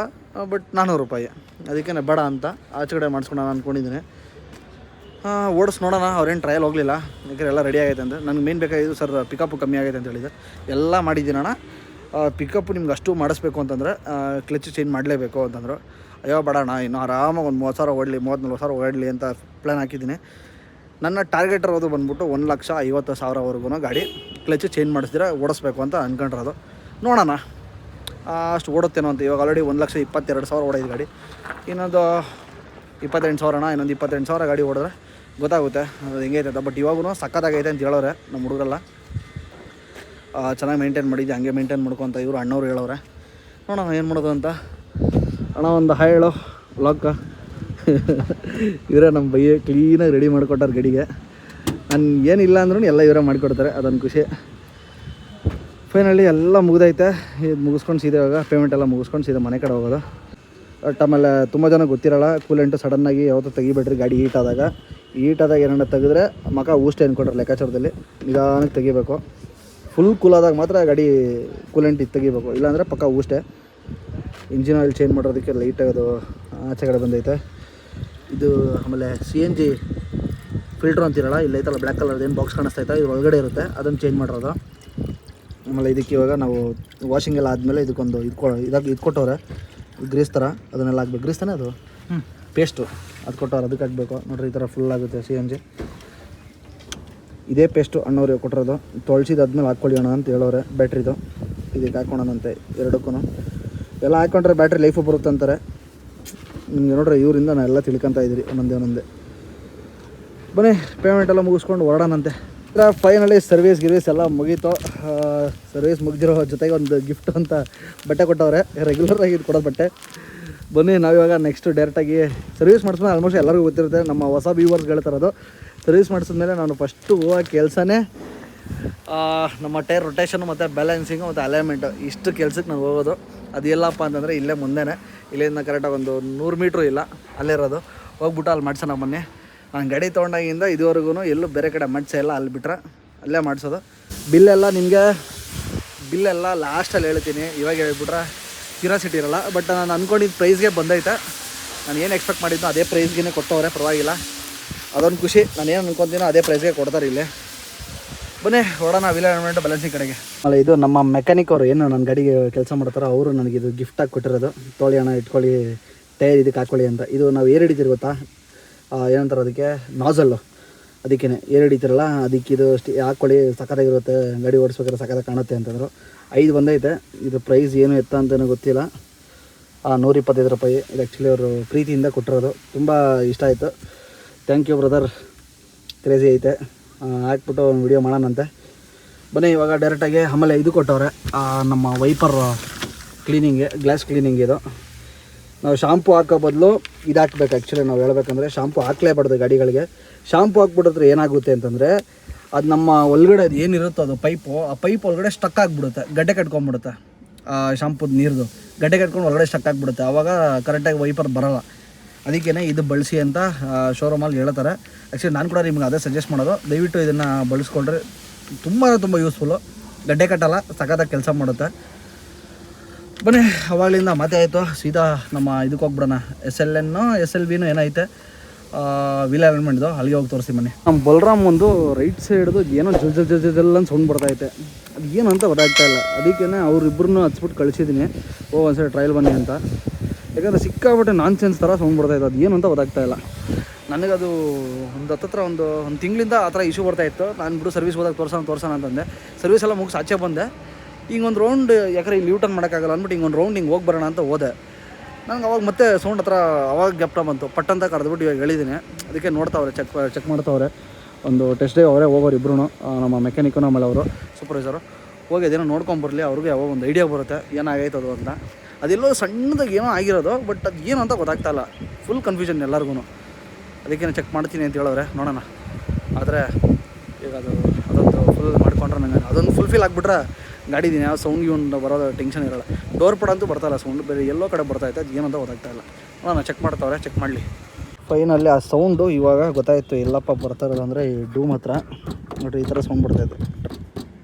ಬಟ್ 400 ರೂಪಾಯಿ. ಅದಕ್ಕೆ ಬೇಡ ಅಂತ ಆಚೆ ಕಡೆ ಮಾಡಿಸ್ಕೊಳೋಣ ಅಂದ್ಕೊಂಡಿದ್ದೀನಿ. ಓಡಿಸ್ ನೋಡೋಣ. ಅವ್ರೇನು ಟ್ರಯಲ್ ಹೋಗಲಿಲ್ಲ, ಯಾಕಂದರೆ ಎಲ್ಲ ರೆಡಿ ಆಗೈತೆ ಅಂತ. ನನಗೆ ಮೇನ್ ಬೇಕಾಗಿದ್ದು ಸರ್ ಪಿಕಪ್ಪು ಕಮ್ಮಿ ಆಗೈತೆ ಅಂತ ಹೇಳಿದೆ. ಎಲ್ಲ ಮಾಡಿದ್ದೀನಣ್ಣ. ಪಿಕಪ್ಪು ನಿಮ್ಗೆ ಅಷ್ಟು ಮಾಡಿಸ್ಬೇಕು ಅಂತಂದರೆ ಕ್ಲಚ್ ಚೇಂಜ್ ಮಾಡಲೇಬೇಕು ಅಂತಂದರು. ಅಯ್ಯೋ ಬೇಡಣ್ಣ, ಇನ್ನೂ ಆರಾಮಾಗಿ ಒಂದು 30,000 ಓಡಲಿ, 34,000 ಓಡಲಿ ಅಂತ ಪ್ಲ್ಯಾನ್ ಹಾಕಿದ್ದೀನಿ. ನನ್ನ ಟಾರ್ಗೆಟ್ ಇರೋದು ಬಂದ್ಬಿಟ್ಟು 1,50,000ವರೆಗೂ ಗಾಡಿ ಕ್ಲಚ್ ಚೇಂಜ್ ಮಾಡಿಸಿದ್ರೆ ಓಡಿಸ್ಬೇಕು ಅಂತ ಅಂದ್ಕೊಂಡಿರೋದು. ನೋಡೋಣ ಅಷ್ಟು ಓಡುತ್ತೇನೋ ಅಂತ. ಇವಾಗ ಆಲ್ರೆಡಿ 1,22,000 ಓಡೈದು ಗಾಡಿ. ಇನ್ನೊಂದು 28,000 ಅಣ್ಣ, ಇನ್ನೊಂದು 28,000 ಗಾಡಿ ಓಡಿದ್ರೆ ಗೊತ್ತಾಗುತ್ತೆ ಅದು ಹೆಂಗೈತೆ ಅಂತ. ಬಟ್ ಇವಾಗೂ ಸಕ್ಕತ್ತಾಗೈತೆ ಅಂತ ಹೇಳೋರೆ ನಮ್ಮ ಹುಡುಗರೆಲ್ಲ. ಚೆನ್ನಾಗಿ ಮೇಂಟೈನ್ ಮಾಡಿದ್ದೆ, ಹಂಗೆ ಮೇಂಟೈನ್ ಮಾಡ್ಕೊತ ಇವರು ಅಣ್ಣವ್ರು ಹೇಳೋರೆ. ನೋಡೋಣ ಏನು ಮಾಡೋದು ಅಂತ. ಅಣ್ಣ ಒಂದು ಹಾಯ್ ಹೇಳೋ ಲಾಕ. ಇವರೇ ನಮ್ಮ ಬೈಯ ಕ್ಲೀನಾಗಿ ರೆಡಿ ಮಾಡಿಕೊಟ್ಟಾರೆ ಗಾಡಿಗೆ. ನಾನು ಏನಿಲ್ಲ ಅಂದ್ರೂ ಎಲ್ಲ ಇವರೇ ಮಾಡಿಕೊಡ್ತಾರೆ, ಅದೊಂದು ಖುಷಿ. ಫೈನಲಿ ಎಲ್ಲ ಮುಗಿದೈತೆ. ಇದು ಮುಗಿಸ್ಕೊಂಡು ಸೀದಾ ಇವಾಗ ಪೇಮೆಂಟ್ ಎಲ್ಲ ಮುಗಿಸ್ಕೊಂಡು ಸೀದಾ ಮನೆ ಕಡೆ ಹೋಗೋದು. ಬಟ್ ಆಮೇಲೆ ತುಂಬ ಜನ ಗೊತ್ತಿರೋಲ್ಲ ಕೂಲೆಂಟು ಸಡನ್ನಾಗಿ ಯಾವತ್ತೂ ತೆಗಿಬೇಡ್ರಿ ಗಾಡಿ ಹೀಟಾದಾಗ ಏನಾರ ತೆಗೆದ್ರೆ ಮಕ ಊಷ್ಟೇ ಅಂದ್ಕೊಂಡ್ರೆ ಲೆಕ್ಕಾಚಾರದಲ್ಲಿ ನಿಧಾನಕ್ಕೆ ತೆಗಿಬೇಕು. ಫುಲ್ ಕೂಲಾದಾಗ ಮಾತ್ರ ಗಾಡಿ ಕೂಲೆಂಟ್ ತೆಗಿಬೇಕು, ಇಲ್ಲಾಂದರೆ ಪಕ್ಕ ಊಷ್ಟೇ. ಇಂಜಿನ್ ಆಯಿಲ್ ಚೇಂಜ್ ಮಾಡೋದಕ್ಕೆ ಲೈಟಾಗಿ ಅದು ಆಚೆ ಕಡೆ ಬಂದೈತೆ. ಇದು ಆಮೇಲೆ CNG ಫಿಲ್ಟ್ರ್ ಅಂತಿರಲ್ಲ, ಇಲ್ಲಿ ಐತಲ್ಲ ಬ್ಲ್ಯಾಕ್ ಕಲರ್ದು ಏನು ಬಾಕ್ಸ್ ಕಾಣಿಸ್ತೈತೆ, ಇದು ಒಳಗಡೆ ಇರುತ್ತೆ, ಅದನ್ನು ಚೇಂಜ್ ಮಾಡಿರೋದು. ಆಮೇಲೆ ಇದಕ್ಕೆ ಇವಾಗ ನಾವು ವಾಷಿಂಗ್ ಎಲ್ಲ ಆದಮೇಲೆ ಇದಕ್ಕೊಂದು ಇದು ಕೊಟ್ಟವ್ರೆ ಗ್ರೀಸ್ ಥರ, ಅದನ್ನೆಲ್ಲ ಹಾಕ್ಬೇಕು. ಗ್ರೀಸ್ ತಾನೇ ಅದು ಪೇಸ್ಟು ಅದು ಕೊಟ್ಟವ್ರೆ, ಅದಕ್ಕೆ ಹಾಕಬೇಕು ನೋಡಿರಿ. ಈ ಥರ ಫುಲ್ ಆಗುತ್ತೆ CNG. ಇದೇ ಪೇಸ್ಟು ಅಣ್ಣವ್ರಿಗೆ ಕೊಟ್ಟಿರೋದು. ತೊಳ್ಸಿದಾದ್ಮೇಲೆ ಹಾಕ್ಕೊಳ್ಳಿ ಅಣ್ಣ ಅಂತ ಹೇಳೋರೆ. ಬ್ಯಾಟ್ರಿದು ಇದಕ್ಕೆ ಹಾಕ್ಕೊಳೋಣಂತೆ ಎರಡಕ್ಕೂ. ಎಲ್ಲ ಹಾಕ್ಕೊಂಡ್ರೆ ಬ್ಯಾಟ್ರಿ ಲೈಫು ಬರುತ್ತೆ ಅಂತಾರೆ. ನಿಮಗೆ ನೋಡ್ರಿ ಇವರಿಂದ ನಾನು ಎಲ್ಲ ತಿಳ್ಕೊತಾ ಇದ್ದೀರಿ ಒಂದೊಂದೇ. ಬನ್ನಿ ಪೇಮೆಂಟ್ ಎಲ್ಲ ಮುಗಿಸ್ಕೊಂಡು ಹೊರಡೋಣಂತೆ. ಫೈನಲಿ ಸರ್ವಿಸ್ ಎಲ್ಲ ಮುಗೀತು. ಸರ್ವಿಸ್ ಮುಗಿದಿರೋ ಜೊತೆಗೆ ಒಂದು ಗಿಫ್ಟ್ ಅಂತ ಬಟ್ಟೆ ಕೊಟ್ಟವ್ರೆ, ರೆಗ್ಯುಲರಾಗಿ ಇದು ಕೊಡೋದು ಬಟ್ಟೆ. ಬನ್ನಿ ನಾವಿವಾಗ ನೆಕ್ಸ್ಟು ಡೈರೆಕ್ಟಾಗಿ ಸರ್ವಿಸ್ ಮಾಡಿಸ್ಮೇಲೆ ಆಲ್ಮೋಸ್ಟ್ ಎಲ್ಲರಿಗೂ ಗೊತ್ತಿರುತ್ತೆ, ನಮ್ಮ ಹೊಸ ವ್ಯೂವರ್ಸ್ ಹೇಳ್ತಾರದು. ಸರ್ವಿಸ್ ಮಾಡಿಸಿದ್ಮೇಲೆ ನಾನು ಫಸ್ಟು ಹೋಗೋ ಕೆಲಸನೇ ನಮ್ಮ ಟೈರ್ ರೊಟೇಷನು ಮತ್ತು ಬ್ಯಾಲೆನ್ಸಿಂಗು ಮತ್ತು ಅಲೈನ್ಮೆಂಟು, ಇಷ್ಟು ಕೆಲಸಕ್ಕೆ ನಾನು ಹೋಗೋದು. ಅದು ಎಲ್ಲಪ್ಪ ಅಂತಂದರೆ ಇಲ್ಲೇ ಮುಂದೆನೇ, ಇಲ್ಲಿಂದ ಕರೆಕ್ಟಾಗಿ ಒಂದು 100 ಮೀಟ್ರು ಇಲ್ಲ, ಅಲ್ಲೇ ಇರೋದು. ಹೋಗ್ಬಿಟ್ಟು ಅಲ್ಲಿ ಮಾಡ್ಸೋಣ ಬನ್ನಿ. ನಾನು ಗಾಡಿ ತೊಗೊಂಡಾಗಿಂದ ಇದುವರೆಗೂ ಎಲ್ಲೂ ಬೇರೆ ಕಡೆ ಮಾಡಿಸೇ ಇಲ್ಲ, ಅಲ್ಲಿ ಬಿಟ್ರೆ ಅಲ್ಲೇ ಮಾಡಿಸೋದು. ಬಿಲ್ಲೆಲ್ಲ ಲಾಸ್ಟಲ್ಲಿ ಹೇಳ್ತೀನಿ, ಇವಾಗ ಹೇಳ್ಬಿಟ್ರೆ ಕ್ಯೂರಿಯಾಸಿಟಿ ಇರೋಲ್ಲ. ಬಟ್ ನಾನು ಅಂದ್ಕೊಂಡಿದ್ದು ಪ್ರೈಸ್ಗೆ ಬಂದೈತೆ. ನಾನು ಏನು ಎಕ್ಸ್ಪೆಕ್ಟ್ ಮಾಡಿದ್ದು ಅದೇ ಪ್ರೈಸ್ಗೆ ಕೊಟ್ಟವ್ರೆ, ಪರವಾಗಿಲ್ಲ. ಅದೊಂದು ಖುಷಿ. ನಾನು ಏನು ಅನ್ಕೊತೀನೋ ಅದೇ ಪ್ರೈಸ್ಗೆ ಕೊಡ್ತಾರೆ ಇಲ್ಲೇ. ಬನ್ನಿ ಹೊಡೋಣ ಅಲೈನ್ಮೆಂಟ್ ಬ್ಯಾಲೆನ್ಸಿಂಗ್ ಕಡೆಗೆ. ಆಮೇಲೆ ಇದು ನಮ್ಮ ಮೆಕ್ಯಾನಿಕ್ ಅವರು ಏನು ನನ್ನ ಗಾಡಿಗೆ ಕೆಲಸ ಮಾಡ್ತಾರೋ ಅವರು ನನಗೆ ಇದು ಗಿಫ್ಟಾಗಿ ಕೊಟ್ಟಿರೋದು. ತೊಳಿ ಹಣ ಇಟ್ಕೊಳ್ಳಿ, ಟೈರ್ ಇದಕ್ಕೆ ಹಾಕ್ಕೊಳ್ಳಿ ಅಂತ. ಇದು ನಾವು ಏರ್ ಹಿಡಿತೀರಿ ಗೊತ್ತಾ, ಏನಂತಾರೆ ಅದಕ್ಕೆ, ನಾಜಲ್ಲು, ಅದಕ್ಕೇ ಏರ್ ಹಿಡಿತೀರಲ್ಲ ಅದಕ್ಕೆ ಇದು ಹಾಕ್ಕೊಳ್ಳಿ, ಸಕ್ಕತ್ತಾಗಿರುತ್ತೆ, ಗಾಡಿ ಓಡಿಸ್ಬೇಕಾದ್ರೆ ಸಕ್ಕತ್ತಾಗಿ ಕಾಣುತ್ತೆ ಅಂತಂದರು. 5 ಬಂದೈತೆ. ಇದು ಪ್ರೈಸ್ ಏನು ಎತ್ತ ಅಂತಲೂ ಗೊತ್ತಿಲ್ಲ. 125 ರೂಪಾಯಿ. ಇದು ಆ್ಯಕ್ಚುಲಿ ಅವರು ಪ್ರೀತಿಯಿಂದ ಕೊಟ್ಟಿರೋದು. ತುಂಬ ಇಷ್ಟ ಆಯಿತು. ಥ್ಯಾಂಕ್ ಯು ಬ್ರದರ್, ಕ್ರೇಜಿ ಐತೆ. ಹಾಕ್ಬಿಟ್ಟು ಒಂದು ವಿಡಿಯೋ ಮಾಡೋಣಂತೆ. ಬನ್ನಿ ಇವಾಗ ಡೈರೆಕ್ಟಾಗಿ. ಆಮೇಲೆ ಇದು ಕೊಟ್ಟವ್ರೆ ನಮ್ಮ ವೈಪರ್ ಕ್ಲೀನಿಂಗ್ಗೆ, ಗ್ಲಾಸ್ ಕ್ಲೀನಿಂಗ್. ಇದು ನಾವು ಶಾಂಪು ಹಾಕೋ ಬದಲು ಇದು ಹಾಕ್ಬೇಕು. ಆ್ಯಕ್ಚುಲಿ ನಾವು ಹೇಳ್ಬೇಕಂದ್ರೆ ಶಾಂಪು ಹಾಕ್ಲೇಬಾರ್ದು ಗಾಡಿಗಳಿಗೆ. ಶಾಂಪು ಹಾಕ್ಬಿಟ್ಟಿದ್ರೆ ಏನಾಗುತ್ತೆ ಅಂತಂದರೆ ಅದು ನಮ್ಮ ಒಳಗಡೆ ಅದು ಏನಿರುತ್ತೋ ಅದು ಪೈಪು, ಆ ಪೈಪ್ ಒಳಗಡೆ ಸ್ಟಕ್ ಆಗಿಬಿಡುತ್ತೆ, ಗಡ್ಡೆ ಕಟ್ಕೊಂಡ್ಬಿಡುತ್ತೆ. ಶಾಂಪುದ ನೀರ್ದು ಗಡ್ಡೆ ಕಟ್ಕೊಂಡು ಒಳಗಡೆ ಸ್ಟಕ್ ಆಗಿಬಿಡುತ್ತೆ. ಆವಾಗ ಕರೆಕ್ಟಾಗಿ ವೈಪರ್ ಬರೋಲ್ಲ. ಅದಕ್ಕೇ ಇದು ಬಳಸಿ ಅಂತ ಶೋರೂಮಲ್ಲಿ ಹೇಳ್ತಾರೆ. ಆ್ಯಕ್ಚುಲಿ ನಾನು ಕೂಡ ನಿಮ್ಗೆ ಅದೇ ಸಜೆಸ್ಟ್ ಮಾಡೋದು. ದಯವಿಟ್ಟು ಇದನ್ನು ಬಳಸ್ಕೊಂಡ್ರೆ ತುಂಬ ಯೂಸ್ಫುಲ್ಲು. ಗಡ್ಡೆ ಕಟ್ಟಲ್ಲ, ಸಖತ್ತಾಗಿ ಕೆಲಸ ಮಾಡುತ್ತೆ. ಬನ್ನಿ ಅವಾಗಲಿಂದ ಮಾತೇ ಆಯಿತು. ಸೀದಾ ನಮ್ಮ ಇದಕ್ಕೆ ಹೋಗ್ಬಿಡೋಣ. SLBನೂ ಏನೈತೆ ವೀಲ್ ಅಲೈನ್ಮೆಂಟ್ದು, ಅಲ್ಲಿಗೆ ಹೋಗಿ ತೋರಿಸಿ ಬನ್ನಿ. ನಮ್ಮ ಬಲರಾಮ್ ಒಂದು ರೈಟ್ ಸೈಡ್ದು ಏನೋ ಜಲ್ ಅಂತ ಸೌಂಡ್ ಬರ್ತೈತೆ. ಅದು ಏನು ಅಂತ ಗೊತ್ತಾಗ್ತಾ ಇಲ್ಲ. ಅದಕ್ಕೇ ಅವ್ರಿಬ್ಬರನ್ನೂ ಹಚ್ಬಿಟ್ಟು ಕಳಿಸಿದ್ದೀನಿ, ಒಂದ್ಸರಿ ಟ್ರಯಲ್ ಬನ್ನಿ ಅಂತ. ಯಾಕಂದರೆ ಸಿಕ್ಕಾಬಿಟ್ಟೆ ನಾನ್ ಸೆನ್ಸ್ ಥರ ಸೌಂಡ್ ಬರ್ತಾಯಿತ್ತು. ಅದು ಏನು ಅಂತ ಗೊತ್ತಾಗ್ತಾ ಇಲ್ಲ ನನಗದು. ಒಂದು ತಿಂಗಳಿಂದ ಆ ಥರ ಇಶ್ಯೂ ಬರ್ತಾಯಿತ್ತು. ನಾನು ಬಿಡು ಸರ್ವಿಸ್ ಹೋದಾಗ ತೋರ್ಸೋಣ ಅಂತಂದೆ. ಸರ್ವಿಸ್ ಎಲ್ಲ ಮುಗಿಸಿ ಆಚೆ ಬಂದೆ. ಹಿಂಗೆ ಒಂದು ರೌಂಡ್, ಯಾಕಂದರೆ ಇಲ್ಲಿ ಯೂಟರ್ನ್ ಮಾಡೋಕ್ಕಾಗಲ್ಲ ಅಂದ್ಬಿಟ್ಟು ಹಿಂಗೆ ಒಂದು ರೌಂಡ್ ಹಿಂಗೆ ಹೋಗಿ ಬರೋಣ ಅಂತ ಹೋದೆ. ನನಗೆ ಅವಾಗ ಮತ್ತೆ ಸೌಂಡ್ ಹತ್ರ ಅವಾಗ ಗೆಪ್ಟ ಬಂತು. ಪಟ್ಟಂತ ಕರೆದ್ಬಿಟ್ಟು ಇವಾಗ ಹೇಳಿದ್ದೀನಿ. ಅದಕ್ಕೆ ನೋಡ್ತಾವ್ರೆ, ಚೆಕ್ ಮಾಡ್ತಾವ್ರೆ. ಒಂದು ಟೆಸ್ಟ್ ಡೇ ಅವರೇ ಹೋಗೋರು ಇಬ್ಬರು, ನಮ್ಮ ಮೆಕ್ಯಾನಿಕ್ಕು ಆಮೇಲೆ ಅವರು ಸೂಪರ್ವೈಸರು. ಹೋಗಿ ಅದೇನೋ ನೋಡ್ಕೊಂಬರಲಿ, ಅವ್ರಿಗೆ ಯಾವಾಗ ಒಂದು ಐಡಿಯಾ ಬರುತ್ತೆ ಏನಾಗೈತೆ ಅದು ಅಂತ. ಅದೆಲ್ಲೋ ಸಣ್ಣದಾಗಿ ಏನೋ ಆಗಿರೋದು, ಬಟ್ ಅದು ಏನು ಅಂತ ಗೊತ್ತಾಗ್ತಾ ಇಲ್ಲ. ಫುಲ್ ಕನ್ಫ್ಯೂಷನ್ ಎಲ್ಲರಿಗೂ. ಅದಕ್ಕೇನು ಚೆಕ್ ಮಾಡ್ತೀನಿ ಅಂತ ಹೇಳೋರೆ, ನೋಡೋಣ. ಆದರೆ ಈಗ ಅದೊಂದು ಫುಲ್ ಮಾಡಿಕೊಂಡ್ರೆ ನಂಗೆ ಅದೊಂದು ಫುಲ್ಫಿಲ್ ಆಗಿಬಿಟ್ರೆ ಗಾಡಿದೀನಿ ಯಾವ ಸೌಂಡ್ ಇವ್ನು ಬರೋದು ಟೆನ್ಷನ್ ಇರೋಲ್ಲ. ಡೋರ್ ಪಡ ಅಂತೂ ಬರ್ತಾಯಿಲ್ಲ ಸೌಂಡ್, ಬೇರೆ ಎಲ್ಲೋ ಕಡೆ ಬರ್ತಾಯಿತ್ತು. ಅದು ಏನಂತ ಗೊತ್ತಾಗ್ತಾ ಇಲ್ಲ. ನೋಡೋಣ, ಚೆಕ್ ಮಾಡ್ತಾವ್ರೆ, ಚೆಕ್ ಮಾಡಲಿ. ಫೈನಲ್ಲಿ ಆ ಸೌಂಡು ಇವಾಗ ಗೊತ್ತಾಯಿತು ಎಲ್ಲಪ್ಪ ಬರ್ತಾ ಇರೋದು ಅಂದರೆ ಈ ಡೂಮ್ ಹತ್ರ ನೋಡಿರಿ ಈ ಥರ ಸೌಂಡ್ ಬರ್ತಾಯಿತ್ತು.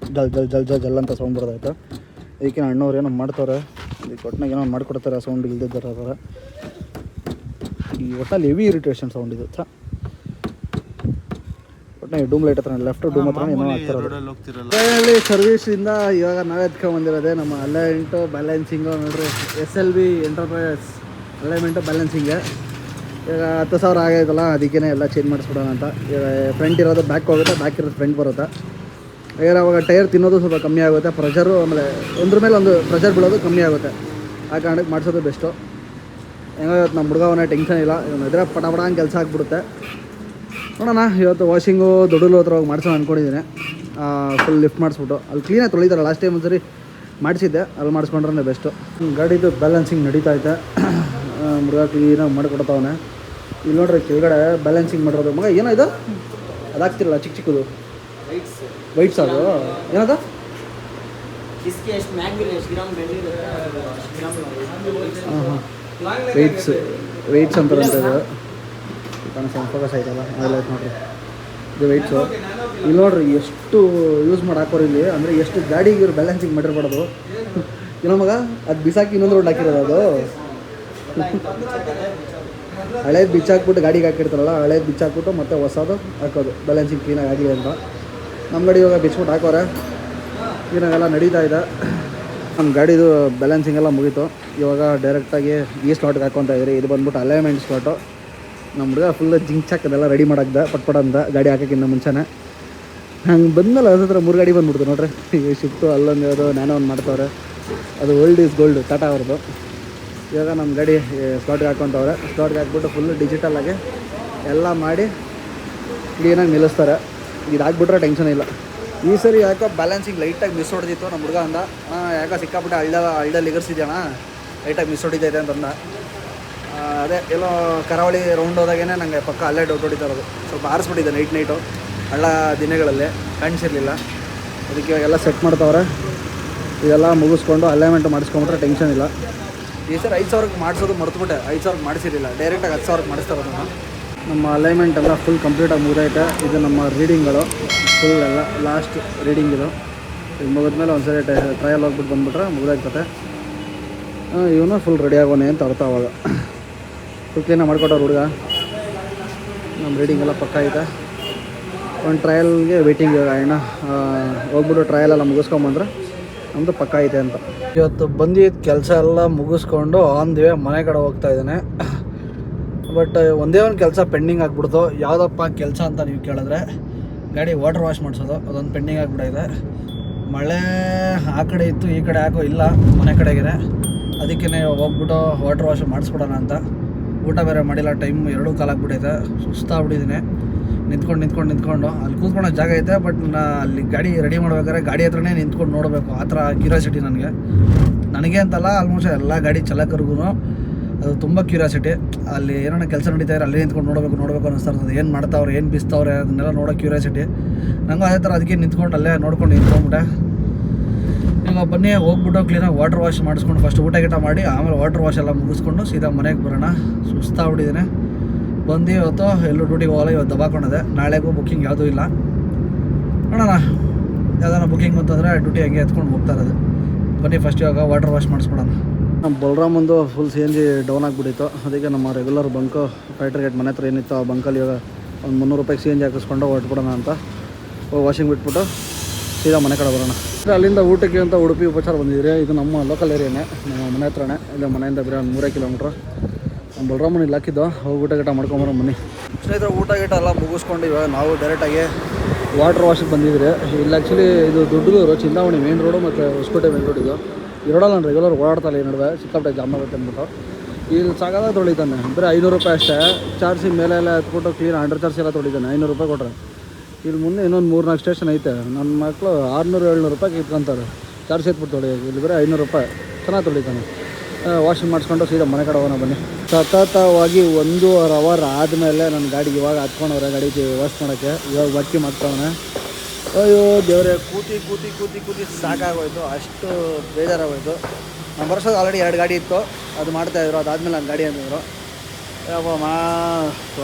ಜಲ್ ಅಂತ ಸೌಂಡ್ ಬರ್ತಾಯಿತ್ತು. ಅದಕ್ಕೆ ಅಣ್ಣವ್ರು ಏನೋ ಮಾಡ್ತವ್ರೆ. ಇದಕ್ಕೆ ಒಟ್ಟಿನಾಗ ಏನೋ ಮಾಡಿಕೊಡ್ತಾರೆ ಆ ಸೌಂಡ್ ಇಲ್ದಿದ್ದಾರೆ. ಈ ಒಟ್ಟಿನಲ್ಲಿ ಹೆವಿ ಇರಿಟೇಷನ್ ಸೌಂಡ್ ಇದು. ಒಟ್ಟಿನಾಗ ಡೂಮ್ ಲೈಟ್ ಹತ್ರ, ಲೆಫ್ಟ್ ಡೂಮ್ ಹತ್ರ ಏನೋ ಆಗ್ತಿರೋದು. ಸರ್ವಿಸಿಂದ ಇವಾಗ ನಾವೇ ಎತ್ಕೊಂಡ್ಬಂದಿರೋದೆ ನಮ್ಮ ಅಲೈನ್ಮೆಂಟು ಬ್ಯಾಲೆನ್ಸಿಂಗು. ನೋಡಿರಿ SLB ಎಂಟರ್ಪ್ರೈಸ್ ಅಲೈನ್ಮೆಂಟು ಬ್ಯಾಲೆನ್ಸಿಂಗೆ. ಈಗ 10,000 ಆಗೈತಲ್ಲ, ಅದಕ್ಕೇ ಎಲ್ಲ ಚೇಂಜ್ ಮಾಡಿಸ್ಬಿಡೋಣ ಅಂತ. ಈಗ ಫ್ರಂಟ್ ಇರೋದು ಬ್ಯಾಕ್ ಹೋಗುತ್ತೆ, ಬ್ಯಾಕ್ ಇರೋದು ಫ್ರಂಟ್ ಬರುತ್ತೆ. ಈಗ ಅವಾಗ ಟೈರ್ ತಿನ್ನೋದು ಸ್ವಲ್ಪ ಕಮ್ಮಿ ಆಗುತ್ತೆ, ಪ್ರೆಷರು ಆಮೇಲೆ ಒಂದ್ರ ಮೇಲೆ ಒಂದು ಪ್ರೆಷರ್ ಬೀಳೋದು ಕಮ್ಮಿ ಆಗುತ್ತೆ. ಆ ಕಾರಣಕ್ಕೆ ಮಾಡಿಸೋದು ಬೆಸ್ಟು. ಹೆಂಗೋ ಇವತ್ತು ನಮ್ಮ ಹುಡುಗವನೇ ಟೆನ್ಷನ್ ಇಲ್ಲ, ಇವನು ಎದುರ ಪಟ ಹಂಗೆ ಕೆಲಸ ಆಗಿಬಿಡುತ್ತೆ. ನೋಡೋಣ, ಇವತ್ತು ವಾಷಿಂಗು ದೊಡ್ಡಲು ಹತ್ರ ಹೋಗಿ ಮಾಡ್ಸೋಣ ಅಂದ್ಕೊಂಡಿದ್ದೀನಿ. ಫುಲ್ ಲಿಫ್ಟ್ ಮಾಡಿಸ್ಬಿಟ್ಟು ಅಲ್ಲಿ ಕ್ಲೀನಾಗಿ ತೊಳಿತಾರೆ. ಲಾಸ್ಟ್ ಟೈಮ್ ಒಂದ್ಸರಿ ಮಾಡಿಸಿದ್ದೆ, ಅಲ್ಲಿ ಮಾಡಿಸ್ಕೊಂಡ್ರೆ ಬೆಸ್ಟು. ಗಾಡಿದು ಬ್ಯಾಲೆನ್ಸಿಂಗ್ ನಡೀತಾ ಐತೆ. ಹುಡುಗ ಕ್ಲೀನಾಗಿ ಮಾಡಿಕೊಡ್ತಾವನೆ. ಇಲ್ಲಿ ನೋಡ್ರಿ ಕೆಳಗಡೆ ಬ್ಯಾಲೆನ್ಸಿಂಗ್ ಮಾಡಿರೋದು. ಮಗ ಏನೋ ಇದು ಅದಾಗ್ತಿರಲ್ಲ ಚಿಕ್ಕ ಚಿಕ್ಕದು ವೈಟ್ಸ್, ಅದು ಏನದು? ಹಾಂ ಹಾಂ ವೆಯ್ಟ್ಸ್ ಅಂತಾರೆ ಅಂತ ಇದು ಕಾಣಿಸ್ತಾ ಫೋಕಸ್ ಆಯ್ತಲ್ಲ ಆಯಿಲ್ ಆಯ್ತು ನೋಡಿರಿ ಇದು ವೆಯ್ಟ್ಸು ಇಲ್ಲಿ ನೋಡ್ರಿ ಎಷ್ಟು ಯೂಸ್ ಮಾಡಿ ಹಾಕೋರು ಇಲ್ಲಿ ಅಂದರೆ ಎಷ್ಟು ಗಾಡಿಗೆ ಇವ್ರು ಬ್ಯಾಲೆನ್ಸಿಂಗ್ ಮಾಡಿರ್ಬಾರ್ದು ಏನೋ ಮಗ ಅದು ಬಿಸಾಕಿ ಇನ್ನೊಂದು ರೋಡ್ ಹಾಕಿರೋದು ಅದು ಹಳೇದು ಬಿಚ್ಚಾಕ್ಬಿಟ್ಟು ಗಾಡಿಗೆ ಹಾಕಿರ್ತಾರಲ್ಲ ಹಳೇದು ಬಿಚ್ಚಾಕ್ಬಿಟ್ಟು ಮತ್ತೆ ಹೊಸದು ಹಾಕೋದು ಬ್ಯಾಲೆನ್ಸಿಂಗ್ ಕ್ಲೀನಾಗಿ ಆಗಲಿ ಅಂತ ನಮ್ಮ ಗಾಡಿ ಇವಾಗ ಬಿಚ್ಬಿಟ್ಟು ಹಾಕೋರೆ ಕ್ಲೀನಾಗೆಲ್ಲ ನಡೀತಾ ಇದೆ ನಮ್ಮ ಗಾಡಿದು ಬ್ಯಾಲೆನ್ಸಿಂಗ್ ಎಲ್ಲ ಮುಗೀತು ಇವಾಗ ಡೈರೆಕ್ಟಾಗಿ ಈ ಸ್ಲಾಟ್ಗೆ ಹಾಕ್ಕೊತಾ ಇದ್ರಿ ಇದು ಬಂದ್ಬಿಟ್ಟು ಅಲೈನ್ಮೆಂಟ್ ಸ್ಲಾಟು ನಮ್ಮ ಹುಡುಗ ಫುಲ್ ಜಿಂಕ್ ಅದೆಲ್ಲ ರೆಡಿ ಮಾಡಾಕ್ದೆ ಪಟ್ಪಡ ಅಂತ ಗಾಡಿ ಹಾಕೋಕ್ಕಿಂತ ಮುಂಚೆನೇ ಹಂಗೆ ಬಂದಮೇಲೆ ಅದ್ರ 3 ಗಾಡಿ ಬಂದ್ಬಿಡ್ತು ನೋಡ್ರಿ ಈಗ ಶಿಫ್ಟು ಅಲ್ಲೊಂದು ಯಾವುದೋ ನ್ಯಾನೋ ಒಂದು ಮಾಡ್ತವ್ರೆ ಅದು ಓಲ್ಡ್ ಈಸ್ ಗೋಲ್ಡ್ ಟಾಟಾ ಅವ್ರದ್ದು ಇವಾಗ ನಮ್ಮ ಗಾಡಿ ಸ್ಲಾಟ್ಗೆ ಹಾಕ್ಕೊತವ್ರೆ ಸ್ಲಾಟ್ಗೆ ಹಾಕ್ಬಿಟ್ಟು ಫುಲ್ ಡಿಜಿಟಲಾಗಿ ಎಲ್ಲ ಮಾಡಿ ಕ್ಲೀನಾಗಿ ನಿಲ್ಲಿಸ್ತಾರೆ ಇದು ಹಾಕ್ಬಿಟ್ರೆ ಟೆನ್ಷನ್ ಇಲ್ಲ ಈ ಸರಿ ಯಾಕೋ ಬ್ಯಾಲೆನ್ಸಿಂಗ್ ಲೈಟಾಗಿ ಮಿಸ್ ಹೊಡೆದಿತ್ತು ನಮ್ಮ ಹುಡುಗ ಅಂದ ಯಾಕೋ ಸಿಕ್ಕಾಬಿಟ್ಟೆ ಹಳ್ಳಲ್ಲಿ ಇಗರ್ಸಿದ್ಯಾಣ ಲೈಟಾಗಿ ಮಿಸ್ ಹೊಡಿತೈತೆ ಅಂತಂದ ಅದೇ ಎಲ್ಲೋ ಕರಾವಳಿ ರೌಂಡ್ ಹೋದಾಗೇ ನನಗೆ ಪಕ್ಕ ಅಲ್ಲೇ ಡೌಟ್ ಹೊಡಿತಾ ಇರೋದು ಸ್ವಲ್ಪ ಆರಿಸ್ಬಿಟ್ಟಿದ್ದೆ ನೈಟು ಹಳ್ಳ ದಿನಗಳಲ್ಲಿ ಕಾಣಿಸಿರಲಿಲ್ಲ ಅದಕ್ಕೆ ಇವಾಗೆಲ್ಲ ಸೆಟ್ ಮಾಡ್ತವ್ರೆ ಇದೆಲ್ಲ ಮುಗಿಸ್ಕೊಂಡು ಅಲೈನ್ಮೆಂಟ್ ಮಾಡಿಸ್ಕೊಂಬಿಟ್ರೆ ಟೆನ್ಷನ್ ಇಲ್ಲ ಈ ಸರಿ 5,000ಕ್ಕೆ ಮಾಡಿಸೋದು ಮರ್ತುಬಿಟ್ಟೆ 5,000ಕ್ಕೆ ಮಾಡಿಸಿರಲಿಲ್ಲ ಡೈರೆಕ್ಟಾಗಿ 10,000ಕ್ಕೆ ಮಾಡಿಸ್ತಾರೆ ಅದನ್ನು ನಮ್ಮ ಅಲೈನ್ಮೆಂಟ್ ಎಲ್ಲ ಫುಲ್ ಕಂಪ್ಲೀಟಾಗಿ ಮುಗಿದೈತೆ ಇದು ನಮ್ಮ ರೀಡಿಂಗ್ಗಳು ಫುಲ್ ಎಲ್ಲ ಲಾಸ್ಟ್ ರೀಡಿಂಗ್ ಇದು ಮುಗಿದ್ಮೇಲೆ ಒಂದು ಸರಿ ಟ್ರಯಲ್ ಹೋಗ್ಬಿಟ್ಟು ಬಂದುಬಿಟ್ರೆ ಮುಗಿದಾಗ್ತದೆ ಇವನು ಫುಲ್ ರೆಡಿ ಆಗೋನೆ ಅಂತ ಅರ್ಥ ಅವಾಗ ಫುಲ್ ಕ್ಲೀನಾಗಿ ಮಾಡ್ಕೊಟ್ಟವ್ರು ಹುಡುಗ ನಮ್ಮ ರೀಡಿಂಗ್ ಎಲ್ಲ ಪಕ್ಕ ಐತೆ ಒಂದು ಟ್ರಯಲ್ಗೆ ವೇಟಿಂಗ್ ಅಣ್ಣ ಹೋಗ್ಬಿಟ್ಟು ಟ್ರಯಲೆಲ್ಲ ಮುಗಿಸ್ಕೊಂಬಂದ್ರೆ ನಮ್ಮದು ಪಕ್ಕ ಐತೆ ಅಂತ ಇವತ್ತು ಬಂದಿದ್ದು ಕೆಲಸ ಎಲ್ಲ ಮುಗಿಸ್ಕೊಂಡು ಆನ್ ದಿ ವೇ ಮನೆ ಕಡೆ ಹೋಗ್ತಾ ಇದ್ದಾನೆ ಬಟ್ ಒಂದೇ ಒಂದು ಕೆಲಸ ಪೆಂಡಿಂಗ್ ಆಗಿಬಿಡ್ತು ಯಾವುದಪ್ಪ ಕೆಲಸ ಅಂತ ನೀವು ಕೇಳಿದ್ರೆ ಗಾಡಿ ವಾಟರ್ ವಾಶ್ ಮಾಡಿಸೋದು ಅದೊಂದು ಪೆಂಡಿಂಗ್ ಆಗಿಬಿಟ್ಟಿದೆ ಮಳೆ ಆ ಕಡೆ ಇತ್ತು ಈ ಕಡೆ ಯಾಕೋ ಇಲ್ಲ ಮನೆ ಕಡೆಗೆ ಅದಕ್ಕೇ ಹೋಗ್ಬಿಟ್ಟು ವಾಟರ್ ವಾಶ್ ಮಾಡಿಸ್ಬಿಡೋಣ ಅಂತ ಊಟ ಬೇರೆ ಮಾಡಿಲ್ಲ ಟೈಮ್ 2 ಕಾಲ ಆಗ್ಬಿಟ್ಟೈತೆ ಸುಸ್ತಾಗ್ಬಿಟ್ಟಿದ್ದೀನಿ ನಿಂತ್ಕೊಂಡು ಅಲ್ಲಿ ಕೂತ್ಕೊಳ್ಳೋ ಜಾಗ ಐತೆ ಬಟ್ ಅಲ್ಲಿ ಗಾಡಿ ರೆಡಿ ಮಾಡ್ಬೇಕಾದ್ರೆ ಗಾಡಿ ಹತ್ರನೇ ನಿಂತ್ಕೊಂಡು ನೋಡಬೇಕು ಆ ಥರ ಕ್ಯೂರಿಯಾಸಿಟಿ ನನಗೆ ಅಂತಲ್ಲ ಆಲ್ಮೋಸ್ಟ್ ಎಲ್ಲ ಗಾಡಿ ಚಾಲಕರಿಗೂ ಅದು ತುಂಬ ಕ್ಯೂರಿಯಾಸಿಟಿ ಅಲ್ಲಿ ಏನಾರ ಕೆಲಸ ನಡೀತಾ ಇದ್ರೆ ಅಲ್ಲಿ ನಿಂತ್ಕೊಂಡು ನೋಡಬೇಕು ಅನ್ನಿಸ್ತಾ ಇರ್ತದೆ ಏನು ಮಾಡ್ತಾವ್ರೆ ಏನು ಬಿಸ್ತವ್ರೆ ಅದನ್ನೆಲ್ಲ ನೋಡೋ ಕ್ಯೂರಿಯಾಸಿಟಿ ನನಗೂ ಅದೇ ಥರ ಅದಕ್ಕೆ ನಿಂತ್ಕೊಂಡು ಅಲ್ಲೇ ನೋಡ್ಕೊಂಡು ನಿಂತ್ಕೊಂಡ್ಬಿಟ್ಟೆ ಈಗ ಬನ್ನಿ ಹೋಗ್ಬಿಟ್ಟು ಕ್ಲೀನಾಗಿ ವಾಟರ್ ವಾಶ್ ಮಾಡಿಸ್ಕೊಂಡು ಫಸ್ಟ್ ಊಟ ಮಾಡಿ ಆಮೇಲೆ ವಾಟರ್ ವಾಶ್ ಎಲ್ಲ ಮುಗಿಸ್ಕೊಂಡು ಸೀದಾ ಮನೆಗೆ ಬರೋಣ ಸುಸ್ತಾಗ್ಬಿಟ್ಟಿದ್ದೀನಿ ಬಂದು ಇವತ್ತು ಎಲ್ಲೂ ಡ್ಯೂಟಿಗೆ ಹೋಗಲ್ಲ ಇವತ್ತು ದಬಾಕೊಂಡಿದೆ ನಾಳೆಗೂ ಬುಕ್ಕಿಂಗ್ ಯಾವುದೂ ಇಲ್ಲ ನೋಡೋಣ ಯಾವ್ದಾರ ಬುಕ್ಕಿಂಗ್ ಬಂತಂದರೆ ಡ್ಯೂಟಿ ಹಂಗೆ ಎತ್ಕೊಂಡು ಹೋಗ್ತಾ ಇರೋದು ಬನ್ನಿ ಫಸ್ಟ್ ಇವಾಗ ವಾಟರ್ ವಾಶ್ ಮಾಡಿಸ್ಕೊಡೋಣ ನಮ್ಮ ಬಲರಾಮಂದು ಫುಲ್ CNG ಡೌನ್ ಆಗಿಬಿಟ್ಟಿತ್ತು ಅದಕ್ಕೆ ನಮ್ಮ ರೆಗ್ಯುಲರ್ ಬಂಕು ಫ್ಯಾಕ್ಟ್ರಿ ಗೇಟ್ ಮನೆ ಹತ್ರ ಏನಿತ್ತು ಆ ಬಂಕಲ್ಲಿ ಇವಾಗ ಒಂದು 300 ರೂಪಾಯಿ CNG ಹಾಕಿಸ್ಕೊಂಡು ಹೊರಟ್ಬಿಡೋಣ ಅಂತ ವಾಷಿಂಗ್ ಬಿಟ್ಬಿಟ್ಟು ಸೀದಾ ಮನೆ ಕಡೆ ಬರೋಣ ಅಲ್ಲಿಂದ ಊಟಕ್ಕೆ ಅಂತ ಉಡುಪಿ ಉಪಚಾರ ಬಂದಿದ್ರಿ ಇದು ನಮ್ಮ ಲೋಕಲ್ ಏರಿಯಾನೇ ನಮ್ಮ ಮನೆ ಹತ್ರನೇ ಇಲ್ಲ ಮನೆಯಿಂದ ಬೇರೆ ಒಂದು 3 ಕಿಲೋಮೀಟ್ರ್ ನಮ್ಮ ಬಲರಾಮನ ಇಲ್ಲಿ ಹಾಕಿದ್ದು ಹೋಗಿ ಊಟ ಮಾಡ್ಕೊಂಬರೋ ಬನ್ನಿ ಸ್ನೇಹಿತರೆ ಊಟ ಎಲ್ಲ ಮುಗಿಸ್ಕೊಂಡು ಇವಾಗ ನಾವು ಡೈರೆಕ್ಟಾಗಿ ವಾಟರ್ ವಾಶಿಗೆ ಬಂದಿದ್ರಿ ಇಲ್ಲಿ ಆ್ಯಕ್ಚುಲಿ ಇದು ದೊಡ್ಡದೂರು ಚಿಂತಾಮಣಿ ಮೇನ್ ರೋಡು ಮತ್ತು ಹೊಸಕೋಟೆ ಮೇನ್ ರೋಡ್ ಇದು ಈ ರೋಡಲ್ಲಿ ನಾನು ರೆಗ್ಯುಲರ್ ಓಡಾಡ್ತಾಯಿಲ್ಲ ಈ ನಡುವೆ ಸಿಕ್ಕಾಪಟ್ಟೆ ಜಾಮ್ ಆಗುತ್ತೆ ಅಂದ್ಬಿಟ್ಟು ಇಲ್ಲಿ ಸಾಕಾದಾಗ ತೊಳಿತಾನೆ ಬರೀ 500 ರೂಪಾಯಿ ಅಷ್ಟೇ ಚಾರ್ಜಿ ಮೇಲೆ ಎಲ್ಲ ಎತ್ಬಿಟ್ಟು ಕ್ಲೀನ್ ಅಂಡರ್ ಚಾರ್ಜ್ ಎಲ್ಲ ತೊಳಿತಾನೆ 500 ರೂಪಾಯಿ ಕೊಟ್ಟರೆ ಇಲ್ಲಿ ಮುಂದೆ ಇನ್ನೊಂದು 3-4 ಸ್ಟೇಷನ್ ಐತೆ ನನ್ನ ಮಕ್ಕಳು 600-700 ರೂಪಾಯಿಗೆ ಇಟ್ಕೊತಾರೆ ಚಾರ್ಜ್ ಎತ್ಬಿಟ್ಟು ತೊಳಿಯೋದು ಇಲ್ಲಿ ಬರೀ 500 ರೂಪಾಯಿ ಚೆನ್ನಾಗಿ ತೊಳಿತಾನೆ ವಾಷಿಂಗ್ ಮಾಡಿಸ್ಕೊಂಡು ಸೀದಾ ಮನೆ ಕಡೆ ಹೋಗೋಣ ಬನ್ನಿ ಸತತವಾಗಿ 1.5 ಅವರ್ ಆದಮೇಲೆ ನನ್ನ ಗಾಡಿಗೆ ಇವಾಗ ಹತ್ಕೊಂಡವ್ರೆ ಗಾಡಿಗೆ ವಾಶ್ ಮಾಡೋಕ್ಕೆ ಇವಾಗ ಬಕ್ಕಿ ಮಾಡ್ತಾವನೆ ಅಯ್ಯೋ ದೇವರೇ ಕೂತಿ ಸಾಕಾಗೋಯ್ತು ಅಷ್ಟು ಬೇಜಾರಾಗೋಯ್ತು ನಮ್ಮ ವರ್ಷದ ಆಲ್ರೆಡಿ 2 ಗಾಡಿ ಇತ್ತು ಅದು ಮಾಡ್ತಾಯಿದ್ರು ಅದಾದಮೇಲೆ ನನ್ನ ಗಾಡಿ ಅಂತಿದ್ರು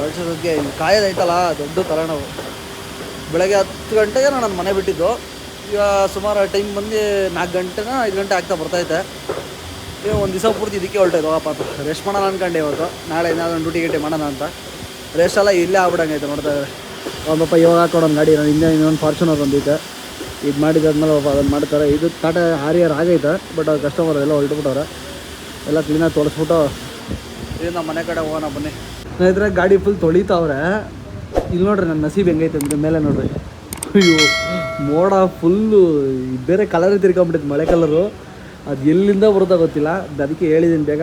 ವರ್ಷದಕ್ಕೆ ಕಾಯೋದೈತಲ್ಲ ದೊಡ್ಡ ತಲೆನೋವು ಬೆಳಗ್ಗೆ 10 ಗಂಟೆಗೆ ನಾನು ನನ್ನ ಮನೆ ಬಿಟ್ಟಿದ್ದು ಈಗ ಸುಮಾರು ಟೈಮ್ ಬಂದು 4 ಗಂಟೆನ 5 ಗಂಟೆ ಆಗ್ತಾ ಬರ್ತೈತೆ ಈಗ ಒಂದು ದಿವಸ ಪೂರ್ತಿ ಇದಕ್ಕೆ ಹೊರಟೈತೆ ಹೋಗಪ್ಪ ಅಂತ ರೆಸ್ಟ್ ಮಾಡೋಣ ಅಂದ್ಕೊಂಡೆ ಇವತ್ತು ನಾಳೆ ಏನಾದ್ರು ಡ್ಯೂಟಿ ಮಾಡೋಣ ಅಂತ ರೆಸ್ಟ್ ಎಲ್ಲ ಇಲ್ಲೇ ಆಗ್ಬಿಡಂಗೈತೆ ನೋಡ್ತಾ ಇದ್ದಾರೆ ಒಂದಪ್ಪ ಇವಾಗ ಹಾಕೊಡೋಣ ಗಾಡಿ ನಾನು ಇನ್ನೊಂದು ಫಾರ್ಚುನರ್ ಬಂದಿದ್ದೆ ಇದು ಮಾಡಿದಾದ್ಮೇಲೆ ಅದನ್ನು ಮಾಡ್ತಾರೆ ಇದು ಟಾಟಾ ಹಾರಿಯರ್ ಆಗೈತೆ ಬಟ್ ಅದು ಕಸ್ಟಮರ್ ಎಲ್ಲ ಹೊರಟುಬಿಟ್ಟವ್ರೆ ಎಲ್ಲ ಕ್ಲೀನಾಗಿ ತೊಳೆಸ್ಬಿಟ್ಟು ಇದರಿಂದ ಮನೆ ಕಡೆ ಹೋಗೋಣ ಬನ್ನಿ ಸ್ನೇಹಿತರೆ ಗಾಡಿ ಫುಲ್ ತೊಳಿತಾವ್ರೆ ಇಲ್ಲಿ ನೋಡ್ರಿ ನನ್ನ ನಸೀಬ್ ಹೆಂಗೈತೆ ಅಂದರೆ ಮೇಲೆ ನೋಡ್ರಿ ಅಯ್ಯೋ ಮೋಡ ಫುಲ್ಲು ಬೇರೆ ಕಲರೇ ತಿರ್ಕೊಂಬಿಟ್ಟಿತ್ತು ಮಳೆ ಕಲರು ಅದು ಎಲ್ಲಿಂದ ಬರುತ್ತಾ ಗೊತ್ತಿಲ್ಲ ಅದಕ್ಕೆ ಹೇಳಿದ್ದೀನಿ ಬೇಗ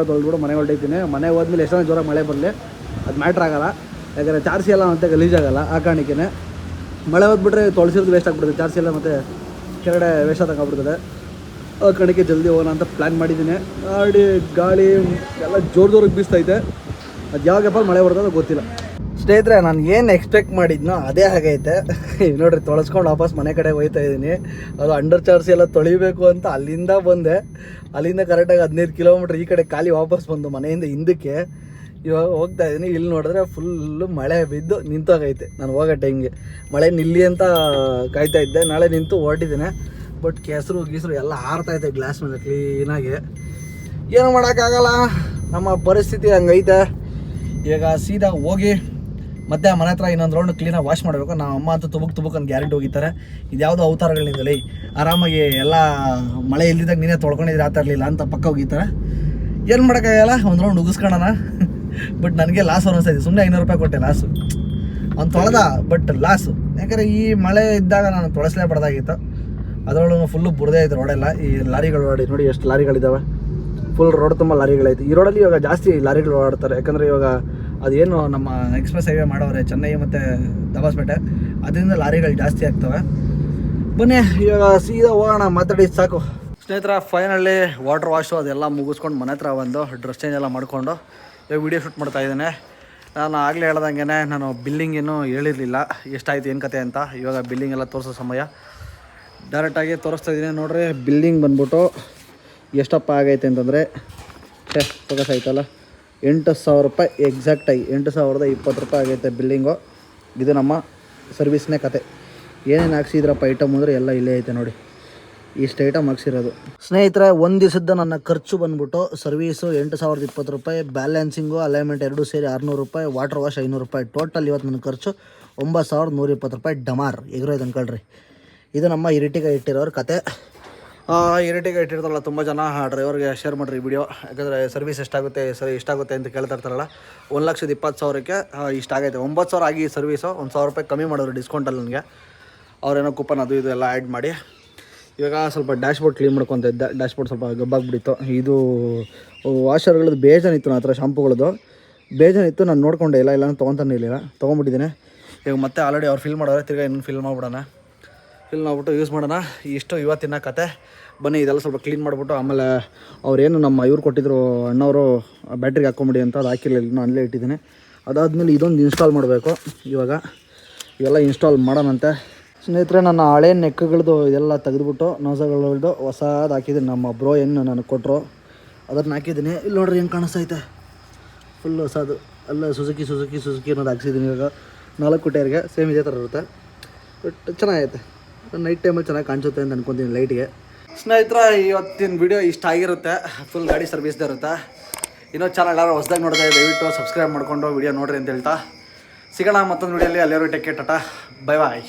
ತೊಳೆದ್ಬಿಟ್ಟು ಮನೆಗೆ ಹೊರಟೈತೀನಿ ಮನೆಗೆ ಹೋದ್ಮೇಲೆ ಎಷ್ಟೊಂದು ಜೋರ ಮಳೆ ಬರಲಿ ಅದು ಮ್ಯಾಟ್ರ್ ಆಗೋಲ್ಲ ಯಾಕಂದರೆ ಚಾರ್ಜಿ ಎಲ್ಲ ಮತ್ತೆ ಗಲೀಜಾಗಲ್ಲ ಆ ಕಾರಣಕ್ಕೆ ಮಳೆ ಹೋದ್ಬಿಟ್ರೆ ತೊಳಸಿರೋದು ವೇಸ್ಟ್ ಆಗಿಬಿಡುತ್ತೆ ಚಾರ್ಜಿ ಎಲ್ಲ ಮತ್ತು ಕೆಳಗಡೆ ವೇಸ್ಟ್ ಆಗೋಗ್ಬಿಡ್ತದೆ ಆ ಕಾರಣಕ್ಕೆ ಜಲ್ದಿ ಹೋಗೋಣ ಅಂತ ಪ್ಲ್ಯಾನ್ ಮಾಡಿದ್ದೀನಿ ಗಾಳಿ ಎಲ್ಲ ಜೋರಕ್ಕೆ ಬೀಸ್ತೈತೆ ಅದು ಯಾವಾಗಪ್ಪ ಮಳೆ ಬರ್ತದೆ ಗೊತ್ತಿಲ್ಲ ಸ್ನೇಹಿತರೆ ನಾನು ಏನು ಎಕ್ಸ್ಪೆಕ್ಟ್ ಮಾಡಿದ್ನೋ ಅದೇ ಆಗೈತೆ. ನೋಡ್ರಿ ತೊಳಸ್ಕೊಂಡು ವಾಪಸ್ ಮನೆ ಕಡೆ ಹೋಗ್ತಾ ಇದ್ದೀನಿ. ಅದು ಅಂಡರ್ ಚಾರ್ಜ್ ಎಲ್ಲ ತೊಳಿಬೇಕು ಅಂತ ಅಲ್ಲಿಂದ ಬಂದೆ. ಅಲ್ಲಿಂದ ಕರೆಕ್ಟಾಗಿ 15 ಕಿಲೋಮೀಟ್ರ್ ಈ ಕಡೆ ಖಾಲಿ ವಾಪಸ್ ಬಂದು ಮನೆಯಿಂದ ಹಿಂದಕ್ಕೆ ಇವಾಗ ಹೋಗ್ತಾ ಇದ್ದೀನಿ. ಇಲ್ಲಿ ನೋಡಿದ್ರೆ ಫುಲ್ಲು ಮಳೆ ಬಿದ್ದು ನಿಂತೋಗೈತೆ. ನಾನು ಹೋಗೋ ಟೈಮ್ಗೆ ಮಳೆ ನಿಲ್ಲಿ ಅಂತ ಕಾಯ್ತಾ ಇದ್ದೆ. ನಾಳೆ ನಿಂತು ಹೊರಟಿದ್ದೇನೆ. ಬಟ್ ಕೆಸರು ಗೀಸರು ಎಲ್ಲ ಆರ್ತಾಯಿದೆ ಗ್ಲಾಸ್ ಮೇಲೆ ಕ್ಲೀನಾಗಿ. ಏನು ಮಾಡೋಕ್ಕಾಗಲ್ಲ, ನಮ್ಮ ಪರಿಸ್ಥಿತಿ ಹಂಗೈತೆ. ಈಗ ಸೀದಾ ಹೋಗಿ ಮತ್ತೆ ಮನೆ ಹತ್ರ ಇನ್ನೊಂದು ರೌಂಡ್ ಕ್ಲೀನಾಗಿ ವಾಶ್ ಮಾಡಬೇಕು. ನಮ್ಮ ಅಮ್ಮ ಅಂತೂ ತುಬುಕ್ ಅಂತ ಗ್ಯಾರಂಟಿ ಹೋಗಿದ್ದಾರೆ. ಇದ್ಯಾವುದೋ ಅವತಾರಗಳಿಂದಲೇ ಆರಾಮಾಗಿ ಎಲ್ಲ ಮಳೆ ಇಲ್ದಿದ್ದಾಗ ನೀನೇ ತೊಳ್ಕೊಂಡಿದ್ರೆ ಆಗ್ತಾ ಇರಲಿಲ್ಲ ಅಂತ ಪಕ್ಕ ಹೋಗಿದ್ದಾರೆ. ಏನು ಮಾಡೋಕ್ಕಾಗಲ್ಲ, ಒಂದು ರೌಂಡ್ ಉಗಿಸ್ಕೊಳ್ಳೋಣ. ಬಟ್ ನನಗೆ ಲಾಸ್ ಅನ್ನಿಸ್ತಾಯಿದೆ. ಸುಮ್ಮನೆ 500 ರೂಪಾಯಿ ಕೊಟ್ಟೆ ಲಾಸು. ಅವ್ನು ತೊಳೆದ ಬಟ್ ಲಾಸು. ಯಾಕಂದರೆ ಈ ಮಳೆ ಇದ್ದಾಗ ನಾನು ತೊಳಸಲೇಬಾರ್ದಾಗಿತ್ತು. ಅದರೊಳಗೆ ಫುಲ್ಲು ಬುರದೇ ಐತೆ ರೋಡೆಲ್ಲ. ಈ ಲಾರಿಗಳು ನೋಡಿ ಎಷ್ಟು ಲಾರಿಗಳಿದ್ದಾವೆ. ಫುಲ್ ರೋಡ್ ತುಂಬ ಲಾರಿಗಳೈತೆ. ಈ ರೋಡಲ್ಲಿ ಇವಾಗ ಜಾಸ್ತಿ ಲಾರಿಗಳು ಓಡಾಡ್ತಾರೆ. ಯಾಕಂದರೆ ಇವಾಗ ಅದೇನು ನಮ್ಮ ಎಕ್ಸ್ಪ್ರೆಸ್ ಹೈವೇ ಮಾಡೋರೆ ಚೆನ್ನೈ ಮತ್ತು ದಬಾಸ್ಪೇಟೆ, ಅದರಿಂದ ಲಾರಿಗಳು ಜಾಸ್ತಿ ಆಗ್ತವೆ. ಬನ್ನಿ ಇವಾಗ ಸೀದಾ ಹೋಗೋಣ, ಮಾತಾಡಿ ಸಾಕು. ಸ್ನೇಹಿತರ ಫೈನಲಿ ವಾಟರ್ ವಾಶು ಅದೆಲ್ಲ ಮುಗಿಸ್ಕೊಂಡು ಮನೆ ಹತ್ರ ಬಂದು ಡ್ರೆಸ್ ಚೇಂಜ್ ಎಲ್ಲ ಮಾಡಿಕೊಂಡು ಇವಾಗ ವೀಡಿಯೋ ಶೂಟ್ ಮಾಡ್ತಾಯಿದ್ದೇನೆ. ನಾನು ಆಗಲೇ ಹೇಳ್ದಂಗೆ ನಾನು ಬಿಲ್ಲಿಂಗ್ ಏನೂ ಹೇಳಿರಲಿಲ್ಲ ಎಷ್ಟಾಯಿತು ಏನು ಕತೆ ಅಂತ. ಇವಾಗ ಬಿಲ್ಲಿಂಗ್ ಎಲ್ಲ ತೋರಿಸೋ ಸಮಯ. ಡೈರೆಕ್ಟಾಗಿ ತೋರಿಸ್ತಾ ಇದ್ದೀನಿ ನೋಡ್ರಿ. ಬಿಲ್ಲಿಂಗ್ ಬಂದ್ಬಿಟ್ಟು ಎಷ್ಟಪ್ಪ ಆಗೈತೆ ಅಂತಂದರೆ ಫೋಕಸ್ ಆಯ್ತಲ್ಲ, 8,000 ರೂಪಾಯಿ ಎಕ್ಸಾಕ್ಟಾಗಿ 8,020 ರೂಪಾಯಿ ಆಗೈತೆ ಬಿಲ್ಲಿಂಗು. ಇದು ನಮ್ಮ ಸರ್ವಿಸ್ನೇ ಕತೆ. ಏನೇನು ಹಾಕ್ಸಿದ್ರಪ್ಪ ಐಟಮ್ ಅಂದರೆ ಎಲ್ಲ ಇಲ್ಲೇ ಐತೆ ನೋಡಿ. ಇಷ್ಟು ಐಟಮ್ ಹಾಕ್ಸಿರೋದು. ಸ್ನೇಹಿತರೆ ಒಂದು ದಿವಸದ ನನ್ನ ಖರ್ಚು ಬಂದ್ಬಿಟ್ಟು ಸರ್ವೀಸು 8,020 ರೂಪಾಯಿ, ಬ್ಯಾಲೆನ್ಸಿಂಗು ಅಲೈನ್ಮೆಂಟ್ 2 ಸೇರಿ 600 ರೂಪಾಯಿ, ವಾಟರ್ ವಾಶ್ 500 ರೂಪಾಯಿ. ಟೋಟಲ್ ಇವತ್ತು ನನ್ನ ಖರ್ಚು 9,120 ರೂಪಾಯಿ ಡಮಾರ್ ಎಗ್ರೋಯ್ತು ಅಂದ್ಕೊಳ್ರಿ. ಇದು ನಮ್ಮ ಇರಿಟಿಗ ಇಟ್ಟಿರೋರ ಕತೆ. ಇರಿಟಿಗ ಇಟ್ಟಿರ್ತಾರಲ್ಲ ತುಂಬ ಜನ ಡ್ರೈವರ್ಗೆ ಶೇರ್ ಮಾಡಿರಿ ಈ ವಿಡಿಯೋ. ಯಾಕಂದರೆ ಸರ್ವಿಸ್ ಎಷ್ಟಾಗುತ್ತೆ ಇಷ್ಟಾಗುತ್ತೆ ಅಂತ ಕೇಳ್ತಾ ಇರ್ತಾರಲ್ಲ. 1,20,000ಕ್ಕೆ ಇಷ್ಟಾಗೈತೆ. 9,000 ಆಗಿ ಸರ್ವೀಸು 1,000 ರೂಪಾಯಿ ಕಮ್ಮಿ ಮಾಡೋರು ಡಿಸ್ಕೌಂಟಲ್ಲಿ ನನಗೆ. ಅವ್ರೇನೋ ಕೂಪನ್ ಅದು ಇದು ಎಲ್ಲ ಆ್ಯಡ್ ಮಾಡಿ. ಇವಾಗ ಸ್ವಲ್ಪ ಡ್ಯಾಶ್ಬೋರ್ಡ್ ಕ್ಲೀನ್ ಮಾಡ್ಕೊತ ಇದ್ದೆ. ಡ್ಯಾಶ್ಬೋರ್ಡ್ ಸ್ವಲ್ಪ ಗಬ್ಬಾಗ್ಬಿಟ್ಟಿತ್ತು. ಇದು ವಾಷರ್ಗಳದ್ದು ಬೇಜಾನಿತ್ತು, ನನ್ನ ಹತ್ರ ಶಾಂಪುಗಳದ್ದು ಬೇಜಾನಿತ್ತು. ನಾನು ನೋಡ್ಕೊಂಡೆ ಇಲ್ಲ ತೊಗೊತಾನೆ ಇರಲಿಲ್ಲ, ತೊಗೊಂಬಿಟ್ಟಿದ್ದೀನಿ. ಈಗ ಮತ್ತೆ ಆಲ್ರೆಡಿ ಅವ್ರು ಫಿಲ್ ಮಾಡೋರೆ, ತಿರ್ಗಿ ಇನ್ನೊಂದು ಫಿಲ್ ಮಾಡಿಬಿಡೋಣ. ಫಿಲ್ ಮಾಡ್ಬಿಟ್ಟು ಯೂಸ್ ಮಾಡೋಣ. ಇಷ್ಟು ಇವತ್ತಿನ ಕತೆ. ಬನ್ನಿ ಇದೆಲ್ಲ ಸ್ವಲ್ಪ ಕ್ಲೀನ್ ಮಾಡಿಬಿಟ್ಟು ಆಮೇಲೆ ಅವ್ರೇನು ನಮ್ಮ ಇವ್ರು ಕೊಟ್ಟಿದ್ರು ಅಣ್ಣವರು ಬ್ಯಾಟ್ರಿಗೆ ಹಾಕ್ಕೊಂಬಿಡಿ ಅಂತ, ಅದು ಹಾಕಿರಲಿಲ್ಲ, ಇನ್ನೂ ಅಲ್ಲೇ ಇಟ್ಟಿದ್ದೀನಿ. ಅದಾದಮೇಲೆ ಇದೊಂದು ಇನ್ಸ್ಟಾಲ್ ಮಾಡಬೇಕು. ಇವಾಗ ಇವೆಲ್ಲ ಇನ್ಸ್ಟಾಲ್ ಮಾಡೋಣಂತೆ. ಸ್ನೇಹಿತರೆ ನನ್ನ ಹಳೆ ನೆಕ್ಗಳದ್ದು ಇದೆಲ್ಲ ತೆಗೆದುಬಿಟ್ಟು ನೋಸಗಳದ್ದು ಹೊಸದು ಹಾಕಿದ್ದೀನಿ. ನಮ್ಮ ಬ್ರೋ ಏನು ನನಗೆ ಕೊಟ್ಟರು ಅದನ್ನು ಹಾಕಿದ್ದೀನಿ. ಇಲ್ಲಿ ನೋಡ್ರಿ ಹೆಂಗೆ ಕಾಣಿಸ್ತೈತೆ, ಫುಲ್ ಹೊಸದು. ಅಲ್ಲ ಸುಜುಕಿ ಅನ್ನೋದು ಹಾಕ್ಸಿದ್ದೀನಿ. ಇವಾಗ 4 ಟೈರ್ಗೆ ಸೇಮ್ ಇದೇ ಥರ ಇರುತ್ತೆ. ಬಟ್ ಚೆನ್ನಾಗೈತೆ. ನೈಟ್ ಟೈಮಲ್ಲಿ ಚೆನ್ನಾಗಿ ಕಾಣಿಸುತ್ತೆ ಅಂತ ಅನ್ಕೊತೀನಿ ಲೈಟ್ಗೆ. ಸ್ನೇಹಿತರೆ ಇವತ್ತಿನ ವಿಡಿಯೋ ಇಷ್ಟ ಆಗಿರುತ್ತೆ. ಫುಲ್ ಗಾಡಿ ಸರ್ವಿಸ್ದೇ ಇರುತ್ತೆ. ಇನ್ನೂ ಚಾನಲ್ ಯಾರು ಹೊಸದಾಗಿ ನೋಡ್ತಾ ದಯವಿಟ್ಟು ಸಬ್ಸ್ಕ್ರೈಬ್ ಮಾಡಿಕೊಂಡು ವಿಡಿಯೋ ನೋಡ್ರಿ ಅಂತ ಹೇಳ್ತಾ ಸಿಗೋಣ ಮತ್ತೊಂದು ವಿಡಿಯೋಲಿ. ಅಲ್ಲಿವರೆಗೂ ಟೇಕ್ ಕೇರ್, ಟಾಟಾ, ಬೈ ಬಾಯ್.